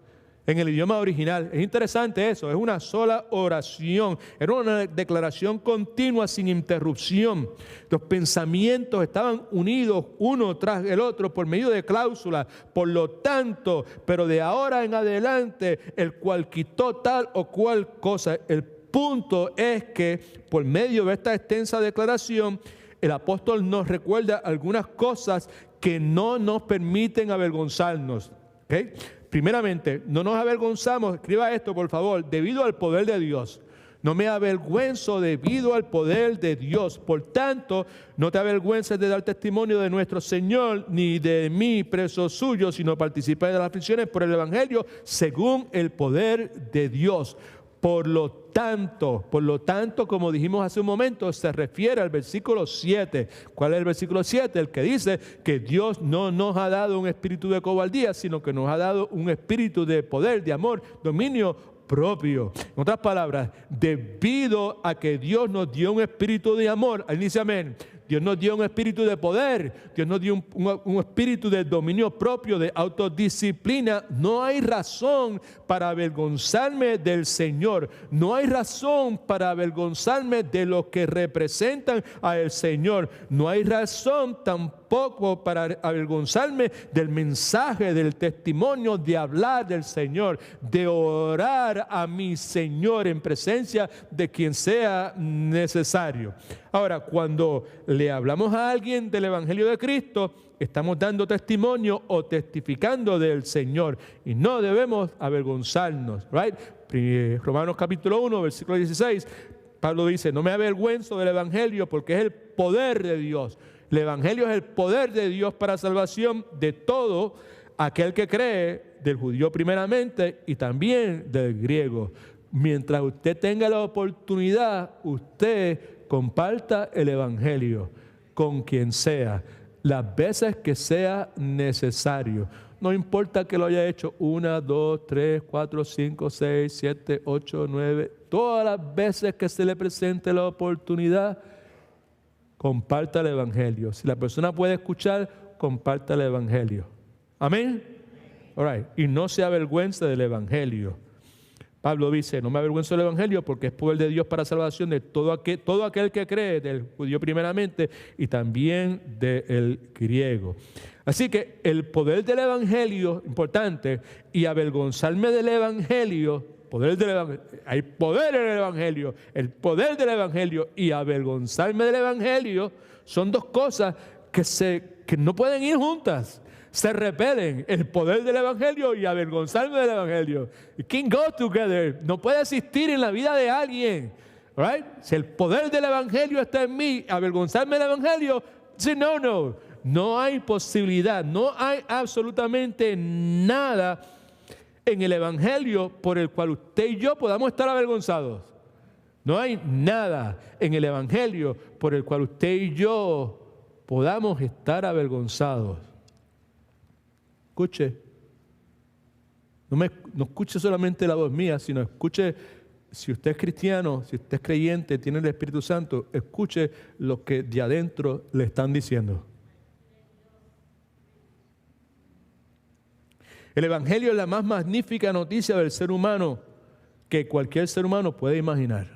en el idioma original. Es interesante eso, es una sola oración. Era una declaración continua sin interrupción. Los pensamientos estaban unidos uno tras el otro por medio de cláusulas. Por lo tanto, pero de ahora en adelante, el cual quitó tal o cual cosa. El punto es que por medio de esta extensa declaración, el apóstol nos recuerda algunas cosas que no nos permiten avergonzarnos. ¿Okay? Primeramente, no nos avergonzamos, escriba esto por favor, debido al poder de Dios. No me avergüenzo debido al poder de Dios. Por tanto, no te avergüences de dar testimonio de nuestro Señor, ni de mí, preso suyo, sino participa de las aflicciones por el evangelio según el poder de Dios. Por lo tanto, como dijimos hace un momento, se refiere al versículo 7. ¿Cuál es el versículo 7? El que dice que Dios no nos ha dado un espíritu de cobardía, sino que nos ha dado un espíritu de poder, de amor, dominio propio. En otras palabras, debido a que Dios nos dio un espíritu de amor, ahí dice amén, Dios nos dio un espíritu de poder, Dios nos dio un espíritu de dominio propio, de autodisciplina. No hay razón para avergonzarme del Señor. No hay razón para avergonzarme de los que representan al Señor. No hay razón tampoco para avergonzarme del mensaje, del testimonio, de hablar del Señor, de orar a mi Señor en presencia de quien sea necesario. Ahora, cuando le hablamos a alguien del Evangelio de Cristo, estamos dando testimonio o testificando del Señor y no debemos avergonzarnos, right? Romanos capítulo 1, versículo 16, Pablo dice, no me avergüenzo del Evangelio porque es el poder de Dios. El Evangelio es el poder de Dios para salvación de todo aquel que cree, del judío primeramente y también del griego. Mientras usted tenga la oportunidad, usted comparta el Evangelio con quien sea, las veces que sea necesario. No importa que lo haya hecho 1, 2, 3, 4, 5, 6, 7, 8, 9, todas las veces que se le presente la oportunidad, comparta el Evangelio. Si la persona puede escuchar comparta el Evangelio. Amén. All right. Y no se avergüenza del Evangelio. Pablo dice, no me avergüenzo del Evangelio porque es poder de Dios para salvación de todo aquel que cree, del judío primeramente y también del griego. Así que el poder del Evangelio, importante, y avergonzarme del Evangelio, hay poder en el Evangelio, el poder del Evangelio y avergonzarme del Evangelio son dos cosas que no pueden ir juntas. Se repelen, el poder del Evangelio y avergonzarme del Evangelio. It can't go together. No puede existir en la vida de alguien. Right? Si el poder del Evangelio está en mí, avergonzarme del Evangelio, no. No hay posibilidad, no hay absolutamente nada en el Evangelio por el cual usted y yo podamos estar avergonzados. No hay nada en el Evangelio por el cual usted y yo podamos estar avergonzados. Escuche, no escuche solamente la voz mía, sino escuche, si usted es cristiano, si usted es creyente, tiene el Espíritu Santo, escuche lo que de adentro le están diciendo. El Evangelio es la más magnífica noticia del ser humano que cualquier ser humano puede imaginar.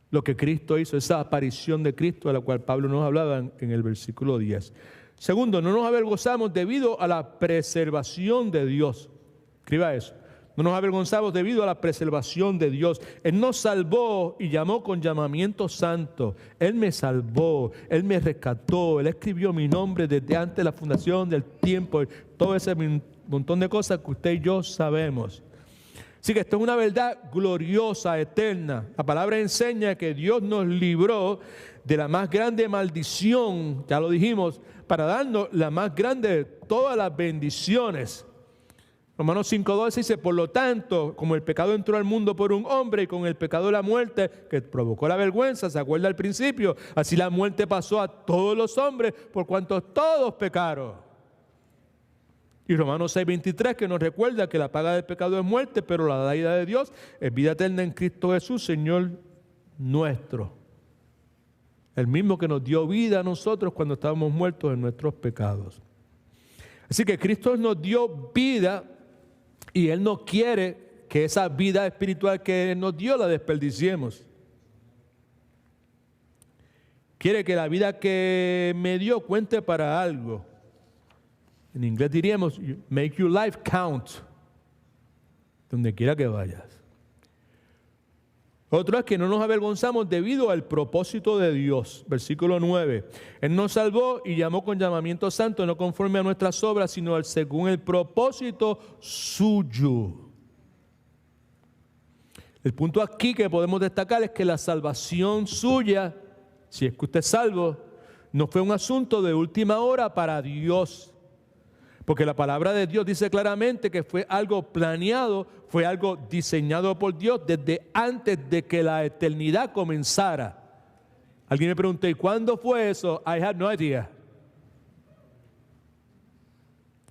Lo que Cristo hizo, esa aparición de Cristo a la cual Pablo nos hablaba en el versículo 10. Segundo, no nos avergonzamos debido a la preservación de Dios. Escriba eso. No nos avergonzamos debido a la preservación de Dios. Él nos salvó y llamó con llamamiento santo. Él me salvó, Él me rescató, Él escribió mi nombre desde antes de la fundación del tiempo. Todo ese montón de cosas que usted y yo sabemos. Así que esto es una verdad gloriosa, eterna. La palabra enseña que Dios nos libró de la más grande maldición, ya lo dijimos, para darnos la más grande de todas las bendiciones. Romanos 5:12 dice, por lo tanto, como el pecado entró al mundo por un hombre y con el pecado la muerte que provocó la vergüenza, ¿se acuerda al principio? Así la muerte pasó a todos los hombres por cuanto todos pecaron. Y Romanos 6:23 que nos recuerda que la paga del pecado es muerte, pero la dádiva de Dios es vida eterna en Cristo Jesús, Señor nuestro. El mismo que nos dio vida a nosotros cuando estábamos muertos en nuestros pecados. Así que Cristo nos dio vida y Él no quiere que esa vida espiritual que Él nos dio la desperdiciemos. Quiere que la vida que me dio cuente para algo. En inglés diríamos, make your life count, donde quiera que vayas. Otro es que no nos avergonzamos debido al propósito de Dios. Versículo 9. Él nos salvó y llamó con llamamiento santo, no conforme a nuestras obras, sino según el propósito suyo. El punto aquí que podemos destacar es que la salvación suya, si es que usted es salvo, no fue un asunto de última hora para Dios. Porque la palabra de Dios dice claramente que fue algo planeado, fue algo diseñado por Dios desde antes de que la eternidad comenzara. Alguien me preguntó, ¿y cuándo fue eso? I had no idea.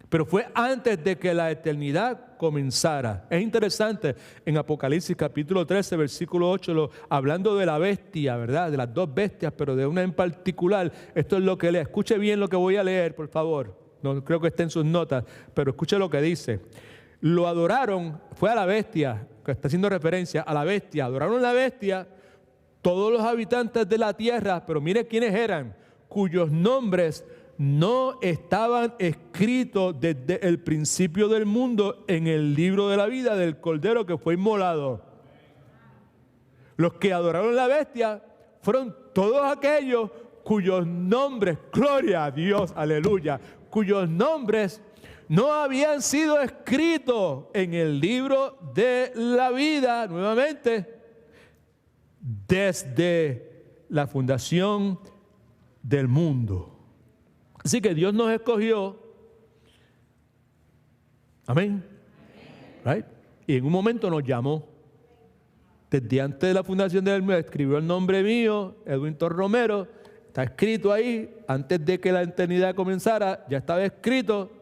Pero fue antes de que la eternidad comenzara. Es interesante, en Apocalipsis capítulo 13, versículo 8, hablando de la bestia, ¿verdad? De las dos bestias, pero de una en particular. Esto es lo que lee. Escuche bien lo que voy a leer, por favor. No creo que esté en sus notas, pero escuche lo que dice. Lo adoraron, fue a la bestia, que está haciendo referencia a la bestia. Adoraron a la bestia todos los habitantes de la tierra, pero mire quiénes eran, cuyos nombres no estaban escritos desde el principio del mundo en el libro de la vida del Cordero que fue inmolado. Los que adoraron a la bestia fueron todos aquellos cuyos nombres, gloria a Dios, aleluya, cuyos nombres no habían sido escritos en el libro de la vida, nuevamente, desde la fundación del mundo. Así que Dios nos escogió, amén, right? Y en un momento nos llamó. Desde antes de la fundación del mundo escribió el nombre mío, Edwin Tor Romero. Está escrito ahí, antes de que la eternidad comenzara, ya estaba escrito,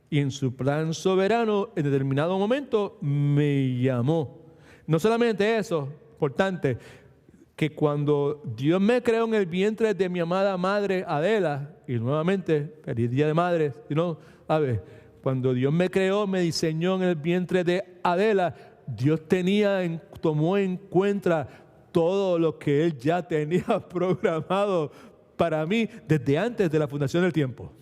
y en su plan soberano, en determinado momento, me llamó. No solamente eso, importante, que cuando Dios me creó en el vientre de mi amada madre Adela, y nuevamente, feliz día de madres, cuando Dios me creó, me diseñó en el vientre de Adela, Dios tomó en cuenta todo lo que Él ya tenía programado para mí desde antes de la fundación del tiempo.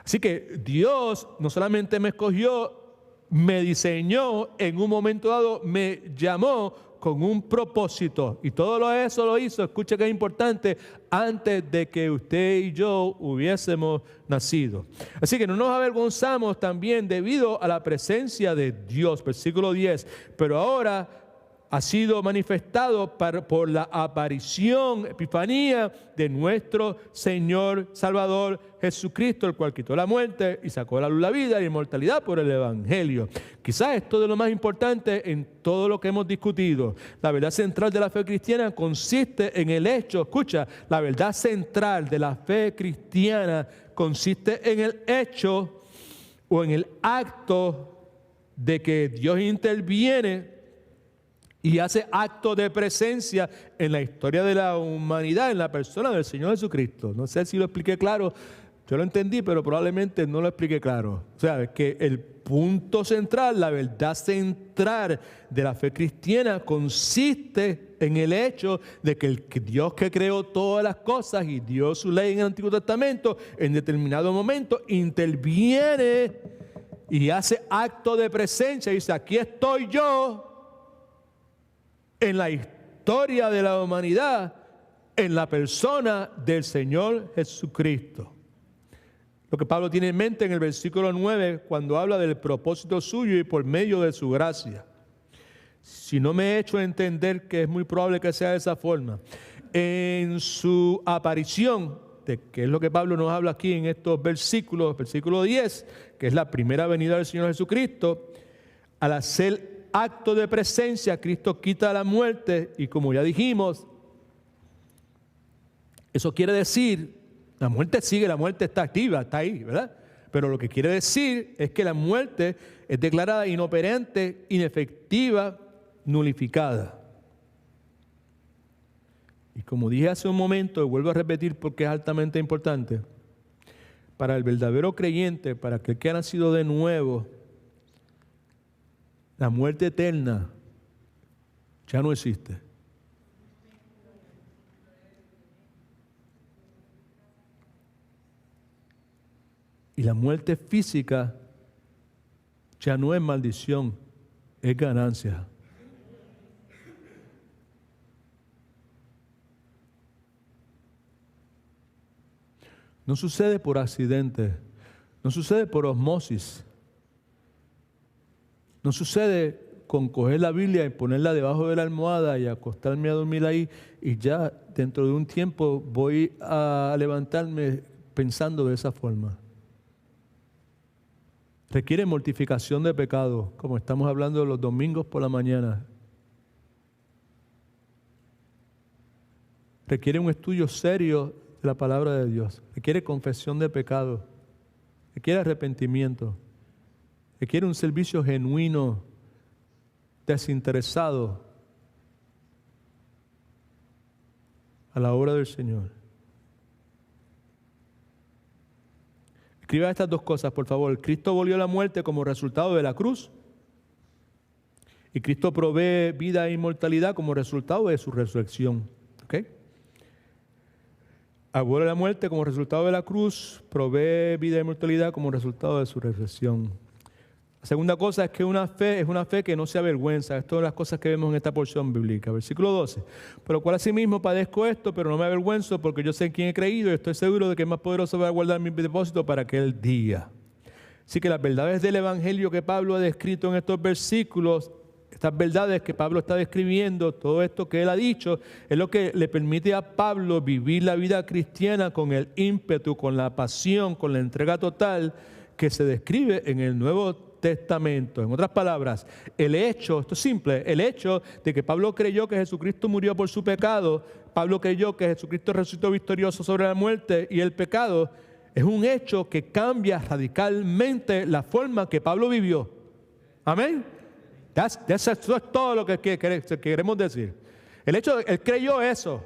Así que Dios no solamente me escogió, me diseñó, en un momento dado me llamó con un propósito. Y todo eso lo hizo, escucha que es importante, antes de que usted y yo hubiésemos nacido. Así que no nos avergonzamos también debido a la presencia de Dios. Versículo 10. Pero ahora ha sido manifestado por la aparición, epifanía de nuestro Señor Salvador Jesucristo, el cual quitó la muerte y sacó a la luz la vida y la inmortalidad por el Evangelio. Quizás esto es lo más importante en todo lo que hemos discutido. La verdad central de la fe cristiana consiste en el hecho, escucha, la verdad central de la fe cristiana consiste en el hecho o en el acto de que Dios interviene y hace acto de presencia en la historia de la humanidad, en la persona del Señor Jesucristo. No sé si lo expliqué claro, yo lo entendí, pero probablemente no lo expliqué claro. O sea, que el punto central, la verdad central de la fe cristiana consiste en el hecho de que el Dios que creó todas las cosas y dio su ley en el Antiguo Testamento, en determinado momento interviene y hace acto de presencia y dice, aquí estoy yo, en la historia de la humanidad, en la persona del Señor Jesucristo. Lo que Pablo tiene en mente en el versículo 9, cuando habla del propósito suyo y por medio de su gracia. Si no me he hecho entender, que es muy probable que sea de esa forma, en su aparición, de que es lo que Pablo nos habla aquí en estos versículos, versículo 10, que es la primera venida del Señor Jesucristo, al hacer acto de presencia, Cristo quita la muerte y como ya dijimos, eso quiere decir, la muerte sigue, la muerte está activa, está ahí, ¿verdad? Pero lo que quiere decir es que la muerte es declarada inoperante, inefectiva, nulificada. Y como dije hace un momento, y vuelvo a repetir porque es altamente importante, para el verdadero creyente, para aquel que ha nacido de nuevo, la muerte eterna ya no existe. Y la muerte física ya no es maldición, es ganancia. No sucede por accidente, no sucede por osmosis. No sucede con coger la Biblia y ponerla debajo de la almohada y acostarme a dormir ahí y ya dentro de un tiempo voy a levantarme pensando de esa forma. Requiere mortificación de pecado, como estamos hablando los domingos por la mañana. Requiere un estudio serio de la palabra de Dios. Requiere confesión de pecado. Requiere arrepentimiento. Requiere un servicio genuino, desinteresado a la obra del Señor. Escriba estas dos cosas, por favor. Cristo abolió la muerte como resultado de la cruz y Cristo provee vida e inmortalidad como resultado de su resurrección. ¿Okay? Abole la muerte como resultado de la cruz, provee vida e inmortalidad como resultado de su resurrección. La segunda cosa es que una fe que no se avergüenza. Esto son las cosas que vemos en esta porción bíblica. Versículo 12. Por lo cual asimismo padezco esto, pero no me avergüenzo porque yo sé en quién he creído y estoy seguro de que es más poderoso para guardar mi depósito para aquel día. Así que las verdades del Evangelio que Pablo ha descrito en estos versículos, estas verdades que Pablo está describiendo, todo esto que él ha dicho, es lo que le permite a Pablo vivir la vida cristiana con el ímpetu, con la pasión, con la entrega total que se describe en el Nuevo Testamento. En otras palabras, el hecho, esto es simple, el hecho de que Pablo creyó que Jesucristo murió por su pecado, Pablo creyó que Jesucristo resucitó victorioso sobre la muerte y el pecado, es un hecho que cambia radicalmente la forma que Pablo vivió. Amén. Eso es todo lo que queremos decir. Él creyó eso.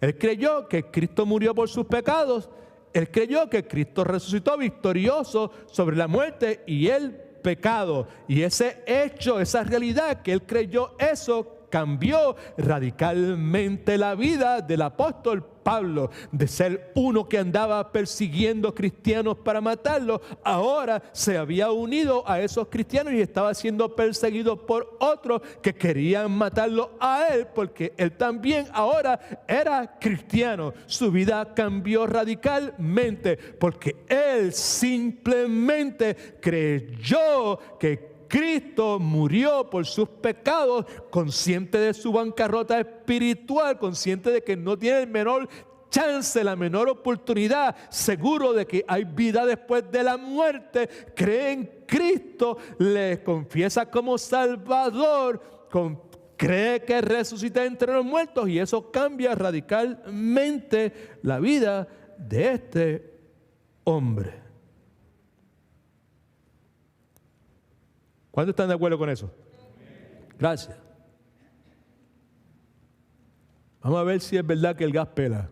Él creyó que Cristo murió por sus pecados. Él creyó que Cristo resucitó victorioso sobre la muerte y el pecado. Y ese hecho, esa realidad que él creyó eso, cambió radicalmente la vida del apóstol Pablo. De ser uno que andaba persiguiendo cristianos para matarlos, ahora se había unido a esos cristianos y estaba siendo perseguido por otros que querían matarlo a él, porque él también ahora era cristiano. Su vida cambió radicalmente porque él simplemente creyó que Cristo murió por sus pecados, consciente de su bancarrota espiritual, consciente de que no tiene el menor chance, la menor oportunidad, seguro de que hay vida después de la muerte. Cree en Cristo, le confiesa como Salvador, cree que resucita entre los muertos, y eso cambia radicalmente la vida de este hombre. ¿Cuántos están de acuerdo con eso? Gracias. Vamos a ver si es verdad que el gas pela.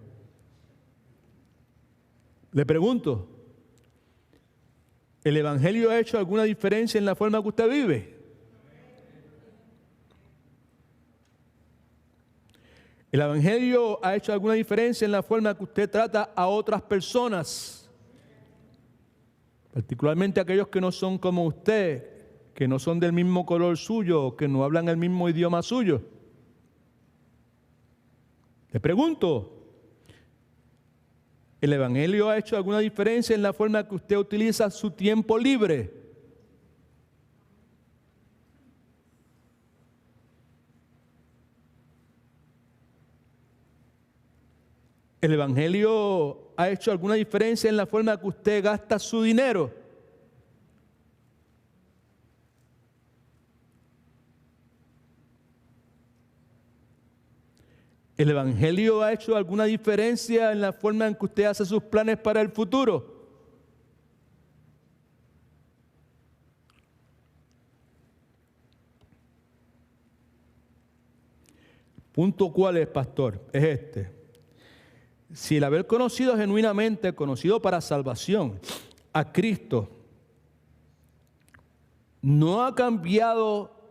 Le pregunto, ¿el Evangelio ha hecho alguna diferencia en la forma que usted vive? ¿El Evangelio ha hecho alguna diferencia en la forma que usted trata a otras personas? Particularmente aquellos que no son como usted, que no son del mismo color suyo, que no hablan el mismo idioma suyo. Le pregunto, ¿el Evangelio ha hecho alguna diferencia en la forma que usted utiliza su tiempo libre? ¿El Evangelio ha hecho alguna diferencia en la forma que usted gasta su dinero? ¿El Evangelio ha hecho alguna diferencia en la forma en que usted hace sus planes para el futuro? Punto cuál es, pastor, es este. Si el haber conocido genuinamente, conocido para salvación a Cristo, no ha cambiado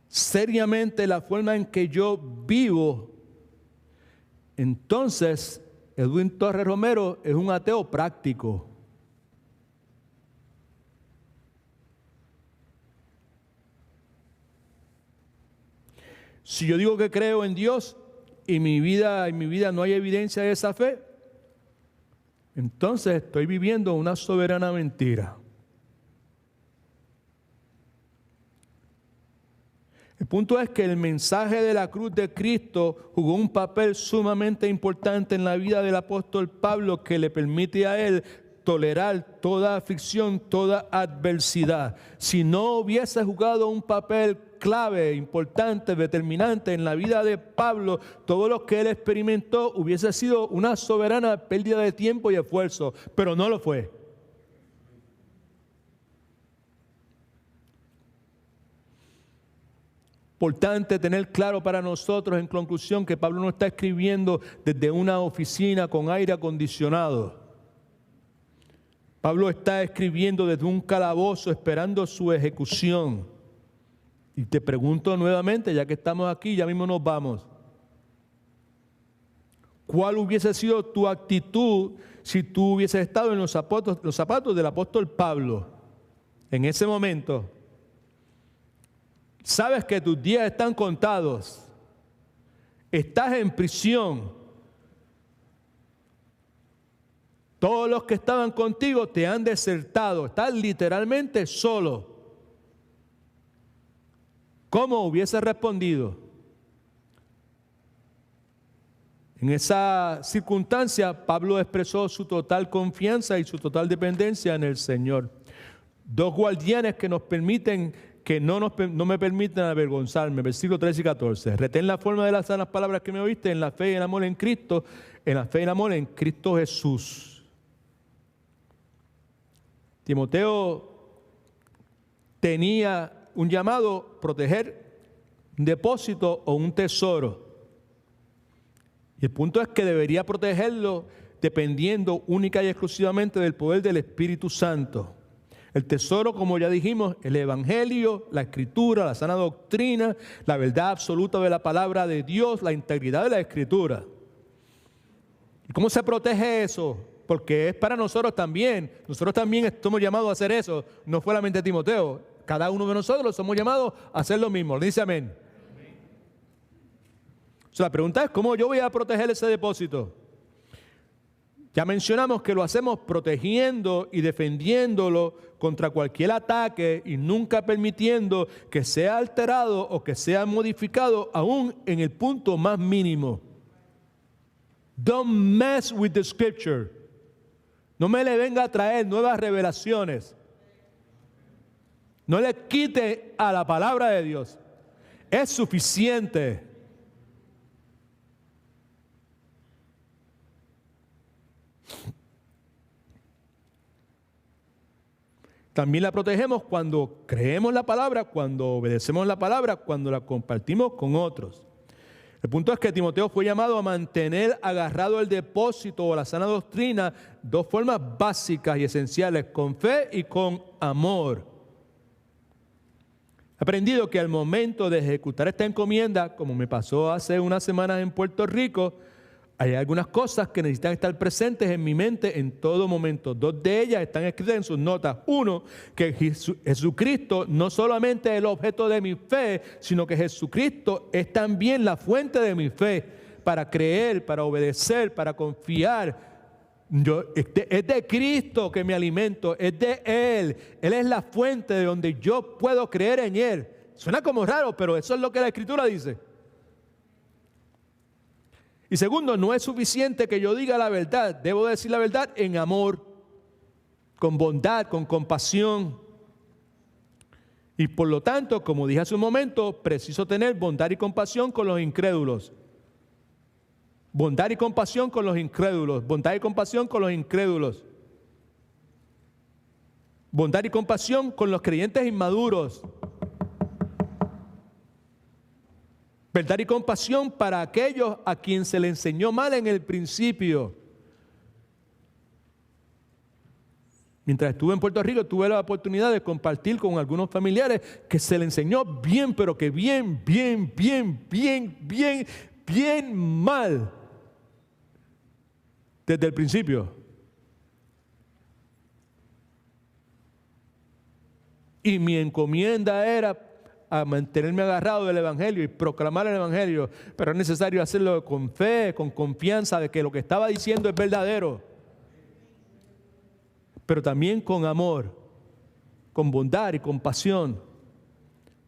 seriamente la forma en que yo vivo, entonces Edwin Torres Romero es un ateo práctico. Si yo digo que creo en Dios y en mi vida no hay evidencia de esa fe, entonces estoy viviendo una soberana mentira. El punto es que el mensaje de la cruz de Cristo jugó un papel sumamente importante en la vida del apóstol Pablo, que le permite a él tolerar toda aflicción, toda adversidad. Si no hubiese jugado un papel clave, importante, determinante en la vida de Pablo, todo lo que él experimentó hubiese sido una soberana pérdida de tiempo y esfuerzo, pero no lo fue. Importante tener claro para nosotros, en conclusión, que Pablo no está escribiendo desde una oficina con aire acondicionado. Pablo está escribiendo desde un calabozo esperando su ejecución. Y te pregunto nuevamente, ya que estamos aquí, ya mismo nos vamos. ¿Cuál hubiese sido tu actitud si tú hubieses estado en los zapatos del apóstol Pablo en ese momento? Sabes que tus días están contados. Estás en prisión. Todos los que estaban contigo te han desertado. Estás literalmente solo. ¿Cómo hubiese respondido? En esa circunstancia, Pablo expresó su total confianza y su total dependencia en el Señor. Dos guardianes que nos permiten, no me permiten avergonzarme. Versículos 13 y 14. Retén la forma de las sanas palabras que me oíste en la fe y en el amor en Cristo, en la fe y el amor en Cristo Jesús. Timoteo tenía un llamado: proteger un depósito o un tesoro. Y el punto es que debería protegerlo dependiendo única y exclusivamente del poder del Espíritu Santo. El tesoro, como ya dijimos, el Evangelio, la Escritura, la sana doctrina, la verdad absoluta de la palabra de Dios, la integridad de la Escritura. ¿Y cómo se protege eso? Porque es para nosotros también. Nosotros también estamos llamados a hacer eso. No solamente Timoteo. Cada uno de nosotros somos llamados a hacer lo mismo. Dice amén. La pregunta es, ¿cómo yo voy a proteger ese depósito? Ya mencionamos que lo hacemos protegiendo y defendiéndolo contra cualquier ataque y nunca permitiendo que sea alterado o que sea modificado aún en el punto más mínimo. Don't mess with the scripture. No me le venga a traer nuevas revelaciones. No le quite a la palabra de Dios. Es suficiente. También la protegemos cuando creemos la palabra, cuando obedecemos la palabra, cuando la compartimos con otros. El punto es que Timoteo fue llamado a mantener agarrado el depósito o la sana doctrina, dos formas básicas y esenciales, con fe y con amor. He aprendido que al momento de ejecutar esta encomienda, como me pasó hace unas semanas en Puerto Rico, hay algunas cosas que necesitan estar presentes en mi mente en todo momento. Dos de ellas están escritas en sus notas. Uno, que Jesucristo no solamente es el objeto de mi fe, sino que Jesucristo es también la fuente de mi fe para creer, para obedecer, para confiar. Es de Cristo que me alimento, es de Él. Él es la fuente de donde yo puedo creer en Él. Suena como raro, pero eso es lo que la Escritura dice. Y segundo, no es suficiente que yo diga la verdad. Debo decir la verdad en amor, con bondad, con compasión. Y por lo tanto, como dije hace un momento, preciso tener bondad y compasión con los incrédulos. Bondad y compasión con los incrédulos. Bondad y compasión con los incrédulos. Bondad y compasión con los creyentes inmaduros. Verdad y compasión para aquellos a quien se le enseñó mal en el principio. Mientras estuve en Puerto Rico, tuve la oportunidad de compartir con algunos familiares que se le enseñó bien, pero que bien mal desde el principio. Y mi encomienda era a mantenerme agarrado del Evangelio y proclamar el Evangelio, pero es necesario hacerlo con fe, con confianza de que lo que estaba diciendo es verdadero, pero también con amor, con bondad y compasión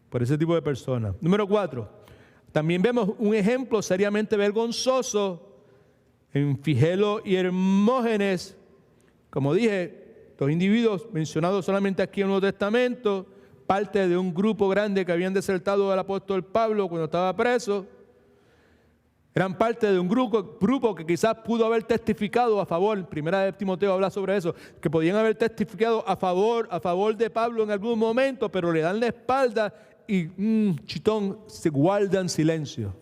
por ese tipo de personas. Número 4, también vemos un ejemplo seriamente vergonzoso en Figelo y Hermógenes. Como dije, dos individuos mencionados solamente aquí en el Nuevo Testamento, parte de un grupo grande que habían desertado al apóstol Pablo cuando estaba preso. Eran parte de un grupo que quizás pudo haber testificado a favor. Primera de Timoteo habla sobre eso, que podían haber testificado a favor de Pablo en algún momento, pero le dan la espalda y chitón, se guardan silencio.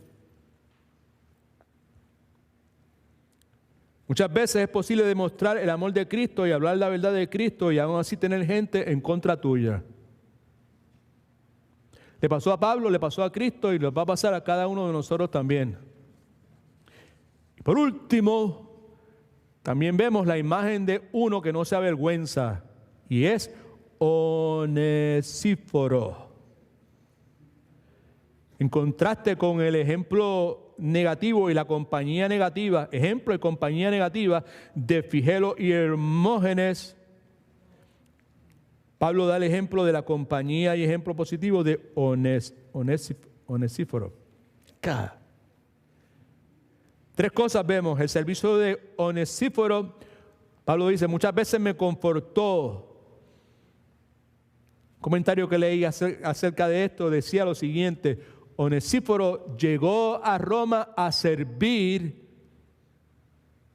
Muchas veces es posible demostrar el amor de Cristo y hablar la verdad de Cristo y aún así tener gente en contra tuya. Le pasó a Pablo, le pasó a Cristo y nos va a pasar a cada uno de nosotros también. Y por último, también vemos la imagen de uno que no se avergüenza y es Onesíforo. En contraste con el ejemplo negativo y la compañía negativa, ejemplo y compañía negativa de Figelo y Hermógenes, Pablo da el ejemplo de la compañía y ejemplo positivo de Onesíforo. Tres cosas vemos. El servicio de Onesíforo, Pablo dice, muchas veces me confortó. Un comentario que leí acerca de esto decía lo siguiente: Onesíforo llegó a Roma a servir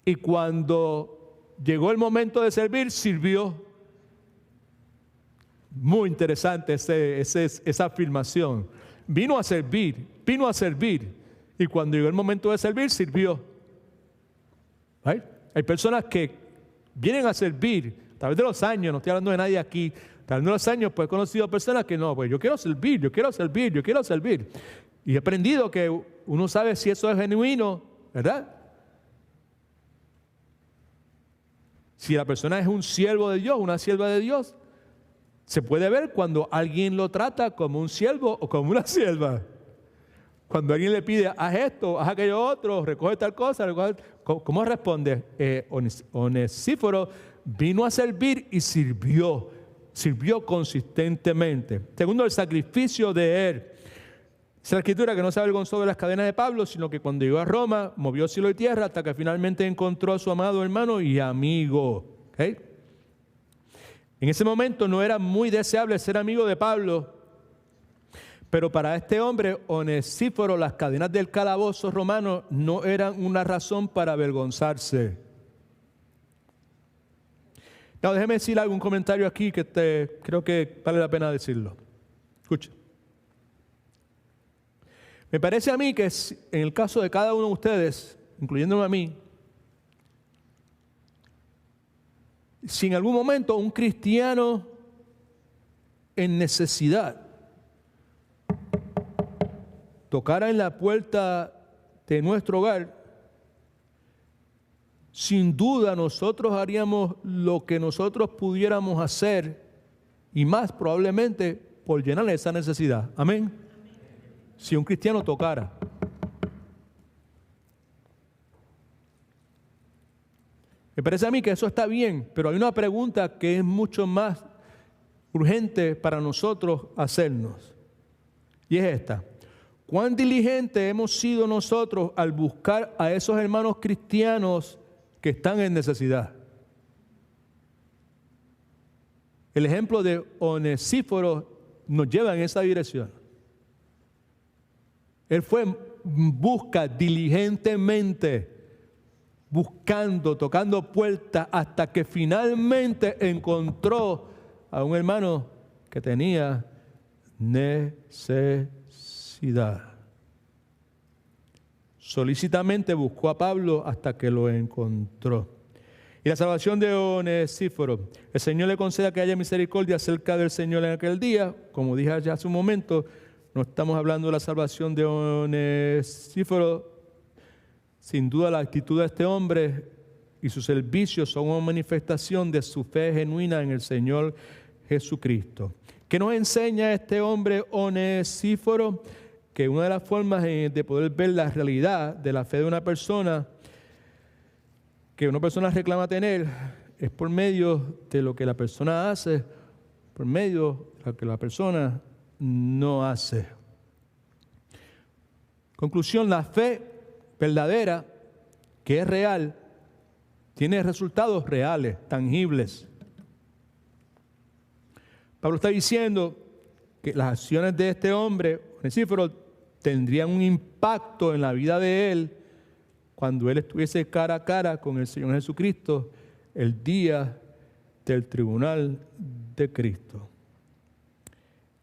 y cuando llegó el momento de servir, sirvió. Muy interesante esa afirmación. Vino a servir y cuando llegó el momento de servir, sirvió. Right? Hay personas que vienen a servir a través de los años, no estoy hablando de nadie aquí, a través de los años pues he conocido personas que no, pues yo quiero servir, yo quiero servir, yo quiero servir. Y he aprendido que uno sabe si eso es genuino, ¿verdad? Si la persona es un siervo de Dios, una sierva de Dios, se puede ver cuando alguien lo trata como un siervo o como una sierva. Cuando alguien le pide, haz esto, haz aquello otro, recoge tal cosa, ¿cómo responde? Onesíforo vino a servir y sirvió consistentemente. Segundo, el sacrificio de él. Dice la Escritura que no se avergonzó de las cadenas de Pablo, sino que cuando llegó a Roma, movió cielo y tierra hasta que finalmente encontró a su amado hermano y amigo. ¿Okay? En ese momento no era muy deseable ser amigo de Pablo, pero para este hombre, Onesíforo, las cadenas del calabozo romano no eran una razón para avergonzarse. No, déjeme decir algún comentario aquí que creo que vale la pena decirlo. Escuche. Me parece a mí que en el caso de cada uno de ustedes, incluyéndome a mí, si en algún momento un cristiano en necesidad tocara en la puerta de nuestro hogar, sin duda nosotros haríamos lo que nosotros pudiéramos hacer y más probablemente por llenar esa necesidad. Amén. Si un cristiano tocara. Me parece a mí que eso está bien, pero hay una pregunta que es mucho más urgente para nosotros hacernos. Y es esta. ¿Cuán diligentes hemos sido nosotros al buscar a esos hermanos cristianos que están en necesidad? El ejemplo de Onesíforo nos lleva en esa dirección. Él fue en busca diligentemente, buscando, tocando puertas, hasta que finalmente encontró a un hermano que tenía necesidad. Solícitamente buscó a Pablo hasta que lo encontró. Y la salvación de Onesíforo. El Señor le conceda que haya misericordia acerca del Señor en aquel día. Como dije ya hace un momento, no estamos hablando de la salvación de Onesíforo. Sin duda la actitud de este hombre y sus servicios son una manifestación de su fe genuina en el Señor Jesucristo. ¿Qué nos enseña este hombre Onesíforo? Que una de las formas de poder ver la realidad de la fe de una persona, que una persona reclama tener, es por medio de lo que la persona hace, por medio de lo que la persona no hace. Conclusión, la fe verdadera, que es real, tiene resultados reales, tangibles. Pablo está diciendo que las acciones de este hombre, Onesíforo, tendrían un impacto en la vida de él cuando él estuviese cara a cara con el Señor Jesucristo el día del tribunal de Cristo.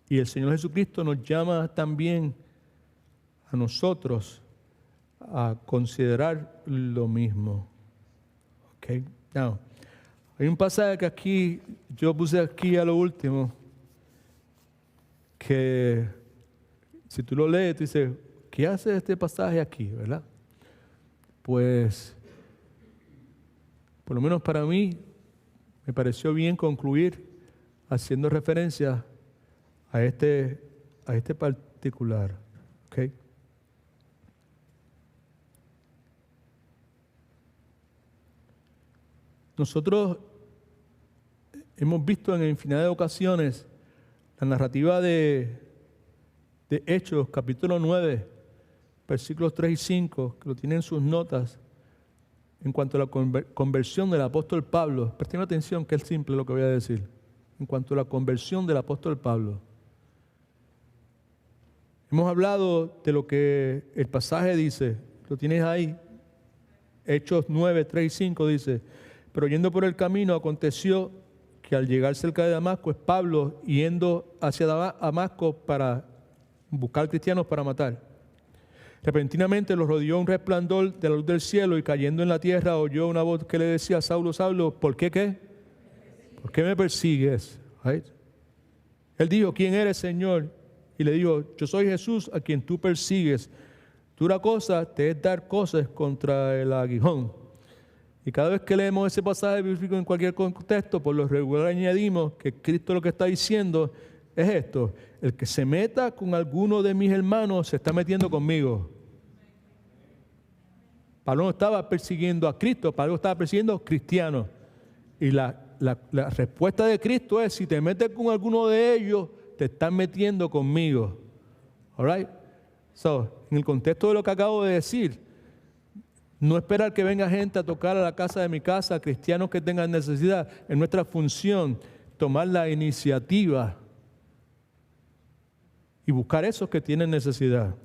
Y el Señor Jesucristo nos llama también a nosotros a considerar lo mismo. Okay. Now, hay un pasaje que aquí, yo puse aquí a lo último, que si tú lo lees, tú dices, ¿qué hace este pasaje aquí, verdad? Pues, por lo menos para mí, me pareció bien concluir haciendo referencia a este particular. ¿Okay? Nosotros hemos visto en infinidad de ocasiones la narrativa de Hechos, capítulo 9, versículos 3 y 5, que lo tienen en sus notas, en cuanto a la conversión del apóstol Pablo. Presten atención, que es simple lo que voy a decir. En cuanto a la conversión del apóstol Pablo. Hemos hablado de lo que el pasaje dice, lo tienes ahí. Hechos 9, 3 y 5 dice, pero yendo por el camino aconteció que al llegar cerca de Damasco, es Pablo yendo hacia Damasco para buscar cristianos para matar. Repentinamente los rodeó un resplandor de la luz del cielo y cayendo en la tierra oyó una voz que le decía: Saulo, Saulo, ¿por qué qué? ¿Por qué me persigues? Right? Él dijo: ¿quién eres, Señor? Y le dijo: yo soy Jesús a quien tú persigues. Dura cosa te es dar cosas contra el aguijón. Y cada vez que leemos ese pasaje bíblico en cualquier contexto, por lo regular añadimos que Cristo lo que está diciendo es esto: el que se meta con alguno de mis hermanos se está metiendo conmigo. Pablo no estaba persiguiendo a Cristo, Pablo estaba persiguiendo a cristianos. Y la respuesta de Cristo es: si te metes con alguno de ellos, te estás metiendo conmigo. All right? So, en el contexto de lo que acabo de decir, no esperar que venga gente a tocar a la casa de mi casa, cristianos que tengan necesidad. Es nuestra función tomar la iniciativa y buscar esos que tienen necesidad.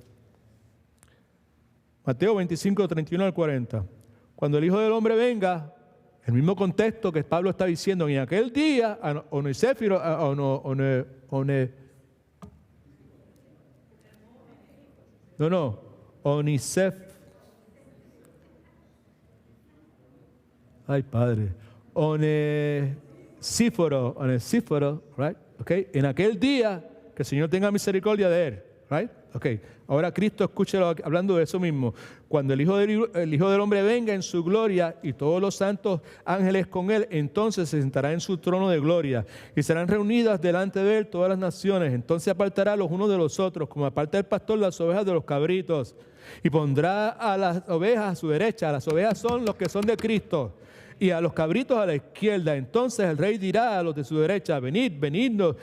Mateo 25, 31 al 40. Cuando el Hijo del Hombre venga, el mismo contexto que Pablo está diciendo, en aquel día, Onicef. Ay, Padre. Onesíforo, right? Okay. En aquel día, que el Señor tenga misericordia de él, right? Okay. Ahora Cristo, escúchelo hablando de eso mismo. Cuando el Hijo del Hombre venga en su gloria y todos los santos ángeles con él, entonces se sentará en su trono de gloria y serán reunidas delante de él todas las naciones. Entonces apartará los unos de los otros, como aparta el pastor las ovejas de los cabritos, y pondrá a las ovejas a su derecha. Las ovejas son los que son de Cristo, y a los cabritos a la izquierda. Entonces el rey dirá a los de su derecha: venid, vendidos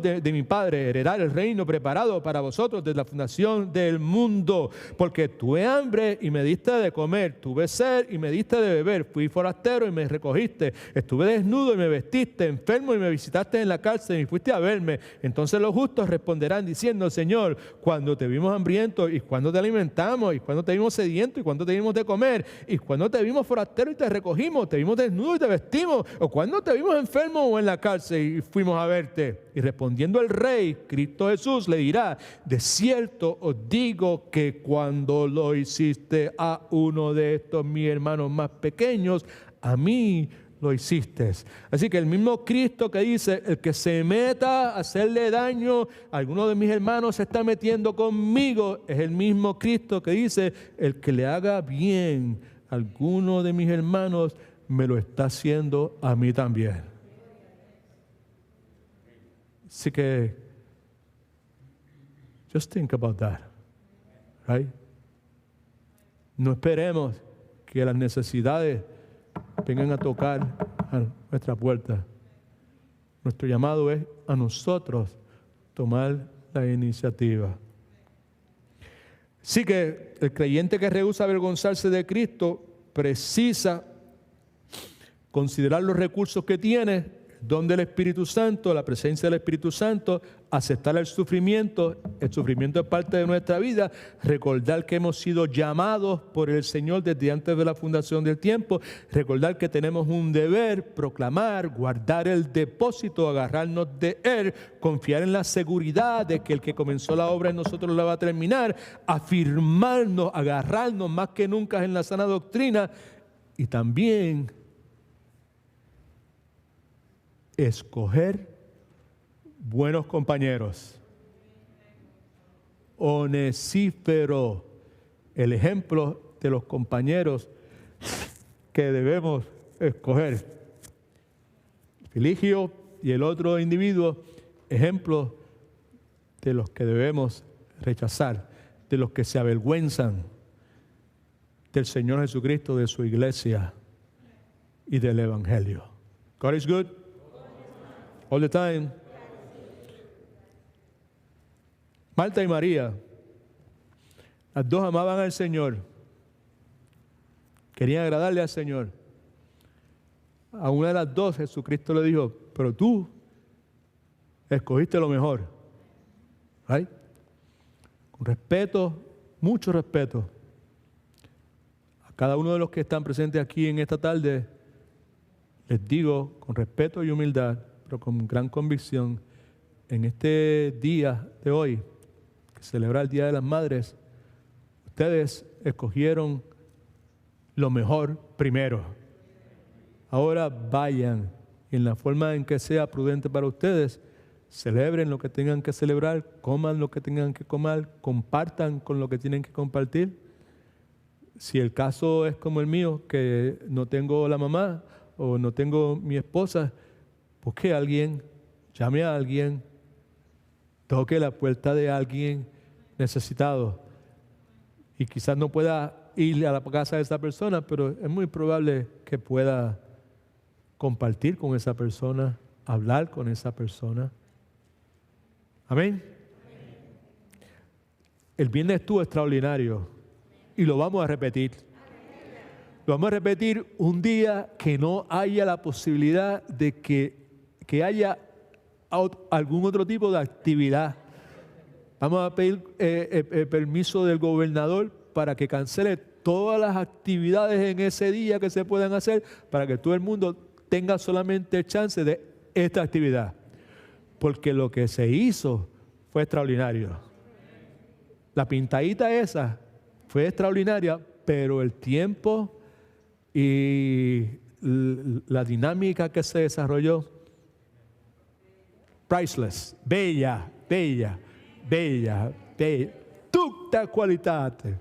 de mi Padre, heredar el reino preparado para vosotros desde la fundación del mundo. Porque tuve hambre y me diste de comer, tuve sed y me diste de beber, fui forastero y me recogiste, estuve desnudo y me vestiste, enfermo y me visitaste en la cárcel y fuiste a verme. Entonces los justos responderán diciendo: Señor, cuando te vimos hambriento y cuando te alimentamos, y cuando te vimos sediento y cuando te vimos de comer, y cuando te vimos forastero y te recogimos, te vimos desnudo y te vestimos, o cuando te vimos enfermo o en la cárcel y fuimos a verte. Y respondiendo el rey, Cristo Jesús, le dirá: de cierto os digo que cuando lo hiciste a uno de estos mis hermanos más pequeños, a mí lo hiciste. Así que el mismo Cristo que dice: el que se meta a hacerle daño a alguno de mis hermanos se está metiendo conmigo, es el mismo Cristo que dice: el que le haga bien a alguno de mis hermanos me lo está haciendo a mí también. Así que just think about that, right? No esperemos que las necesidades vengan a tocar a nuestra puerta. Nuestro llamado es a nosotros tomar la iniciativa. Así que el creyente que rehúsa avergonzarse de Cristo precisa considerar los recursos que tiene, el don del Espíritu Santo, la presencia del Espíritu Santo, aceptar el sufrimiento es parte de nuestra vida, recordar que hemos sido llamados por el Señor desde antes de la fundación del tiempo, recordar que tenemos un deber, proclamar, guardar el depósito, agarrarnos de Él, confiar en la seguridad de que el que comenzó la obra en nosotros la va a terminar, afirmarnos, agarrarnos más que nunca en la sana doctrina y también escoger buenos compañeros. Onesífero, el ejemplo de los compañeros que debemos escoger. Filigio y el otro individuo, ejemplos de los que debemos rechazar, de los que se avergüenzan del Señor Jesucristo, de su iglesia y del Evangelio. God is good all the time. Marta y María, las dos amaban al Señor, querían agradarle al Señor. A una de las dos Jesucristo le dijo: pero tú escogiste lo mejor. ¿Right? Con respeto, mucho respeto, a cada uno de los que están presentes aquí en esta tarde, les digo con respeto y humildad, pero con gran convicción, en este día de hoy, que celebra el Día de las Madres, Ustedes escogieron lo mejor primero. Ahora vayan en la forma en que sea prudente para ustedes. Celebren lo que tengan que celebrar, coman lo que tengan que comer, compartan con lo que tienen que compartir. Si el caso es como el mío, que no tengo la mamá o no tengo mi esposa, busque a alguien, llame a alguien, toque la puerta de alguien necesitado. Y quizás no pueda ir a la casa de esa persona, pero es muy probable que pueda compartir con esa persona, hablar con esa persona. Amén. El viernes estuvo extraordinario y lo vamos a repetir. Lo vamos a repetir un día que no haya la posibilidad de que haya algún otro tipo de actividad. Vamos a pedir permiso del gobernador para que cancele todas las actividades en ese día que se puedan hacer para que todo el mundo tenga solamente chance de esta actividad. Porque lo que se hizo fue extraordinario. La pintadita esa fue extraordinaria, pero el tiempo y la dinámica que se desarrolló, priceless, bella, bella, bella, bella, tutta qualitate.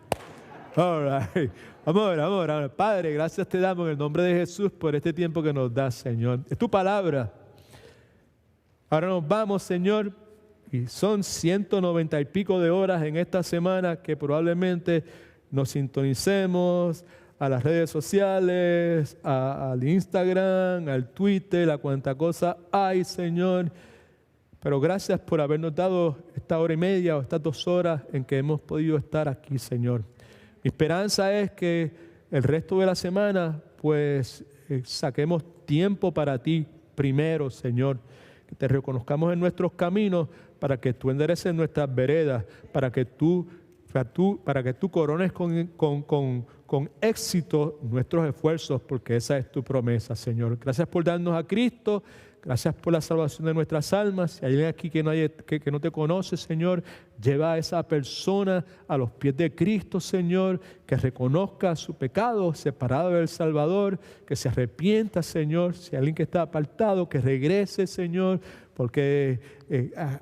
All right. Amor. Padre, gracias te damos en el nombre de Jesús por este tiempo que nos das, Señor. Es tu palabra. Ahora nos vamos, Señor, y son 190 y pico de horas en esta semana que probablemente nos sintonicemos a las redes sociales, al Instagram, al Twitter, a cuánta cosa hay, Señor. Pero gracias por habernos dado esta hora y media o estas 2 horas en que hemos podido estar aquí, Señor. Mi esperanza es que el resto de la semana, pues, saquemos tiempo para ti primero, Señor. Que te reconozcamos en nuestros caminos para que tú endereces nuestras veredas, para que tú corones con éxito nuestros esfuerzos, porque esa es tu promesa, Señor. Gracias por darnos a Cristo. Gracias por la salvación de nuestras almas. Si hay alguien aquí que no te conoce, Señor, lleva a esa persona a los pies de Cristo, Señor, que reconozca su pecado separado del Salvador, que se arrepienta, Señor. Si hay alguien que está apartado, que regrese, Señor, porque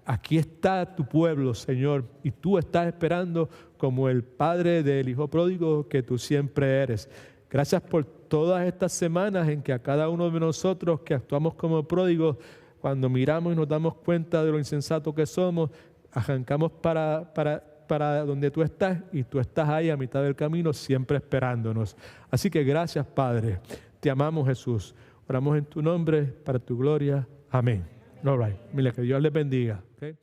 aquí está tu pueblo, Señor, y tú estás esperando como el Padre del Hijo pródigo que tú siempre eres. Gracias por todas estas semanas en que a cada uno de nosotros que actuamos como pródigos, cuando miramos y nos damos cuenta de lo insensato que somos, arrancamos para donde tú estás y tú estás ahí a mitad del camino siempre esperándonos. Así que gracias, Padre. Te amamos, Jesús. Oramos en tu nombre, para tu gloria. Amén. All right. Mira, que Dios les bendiga. Okay.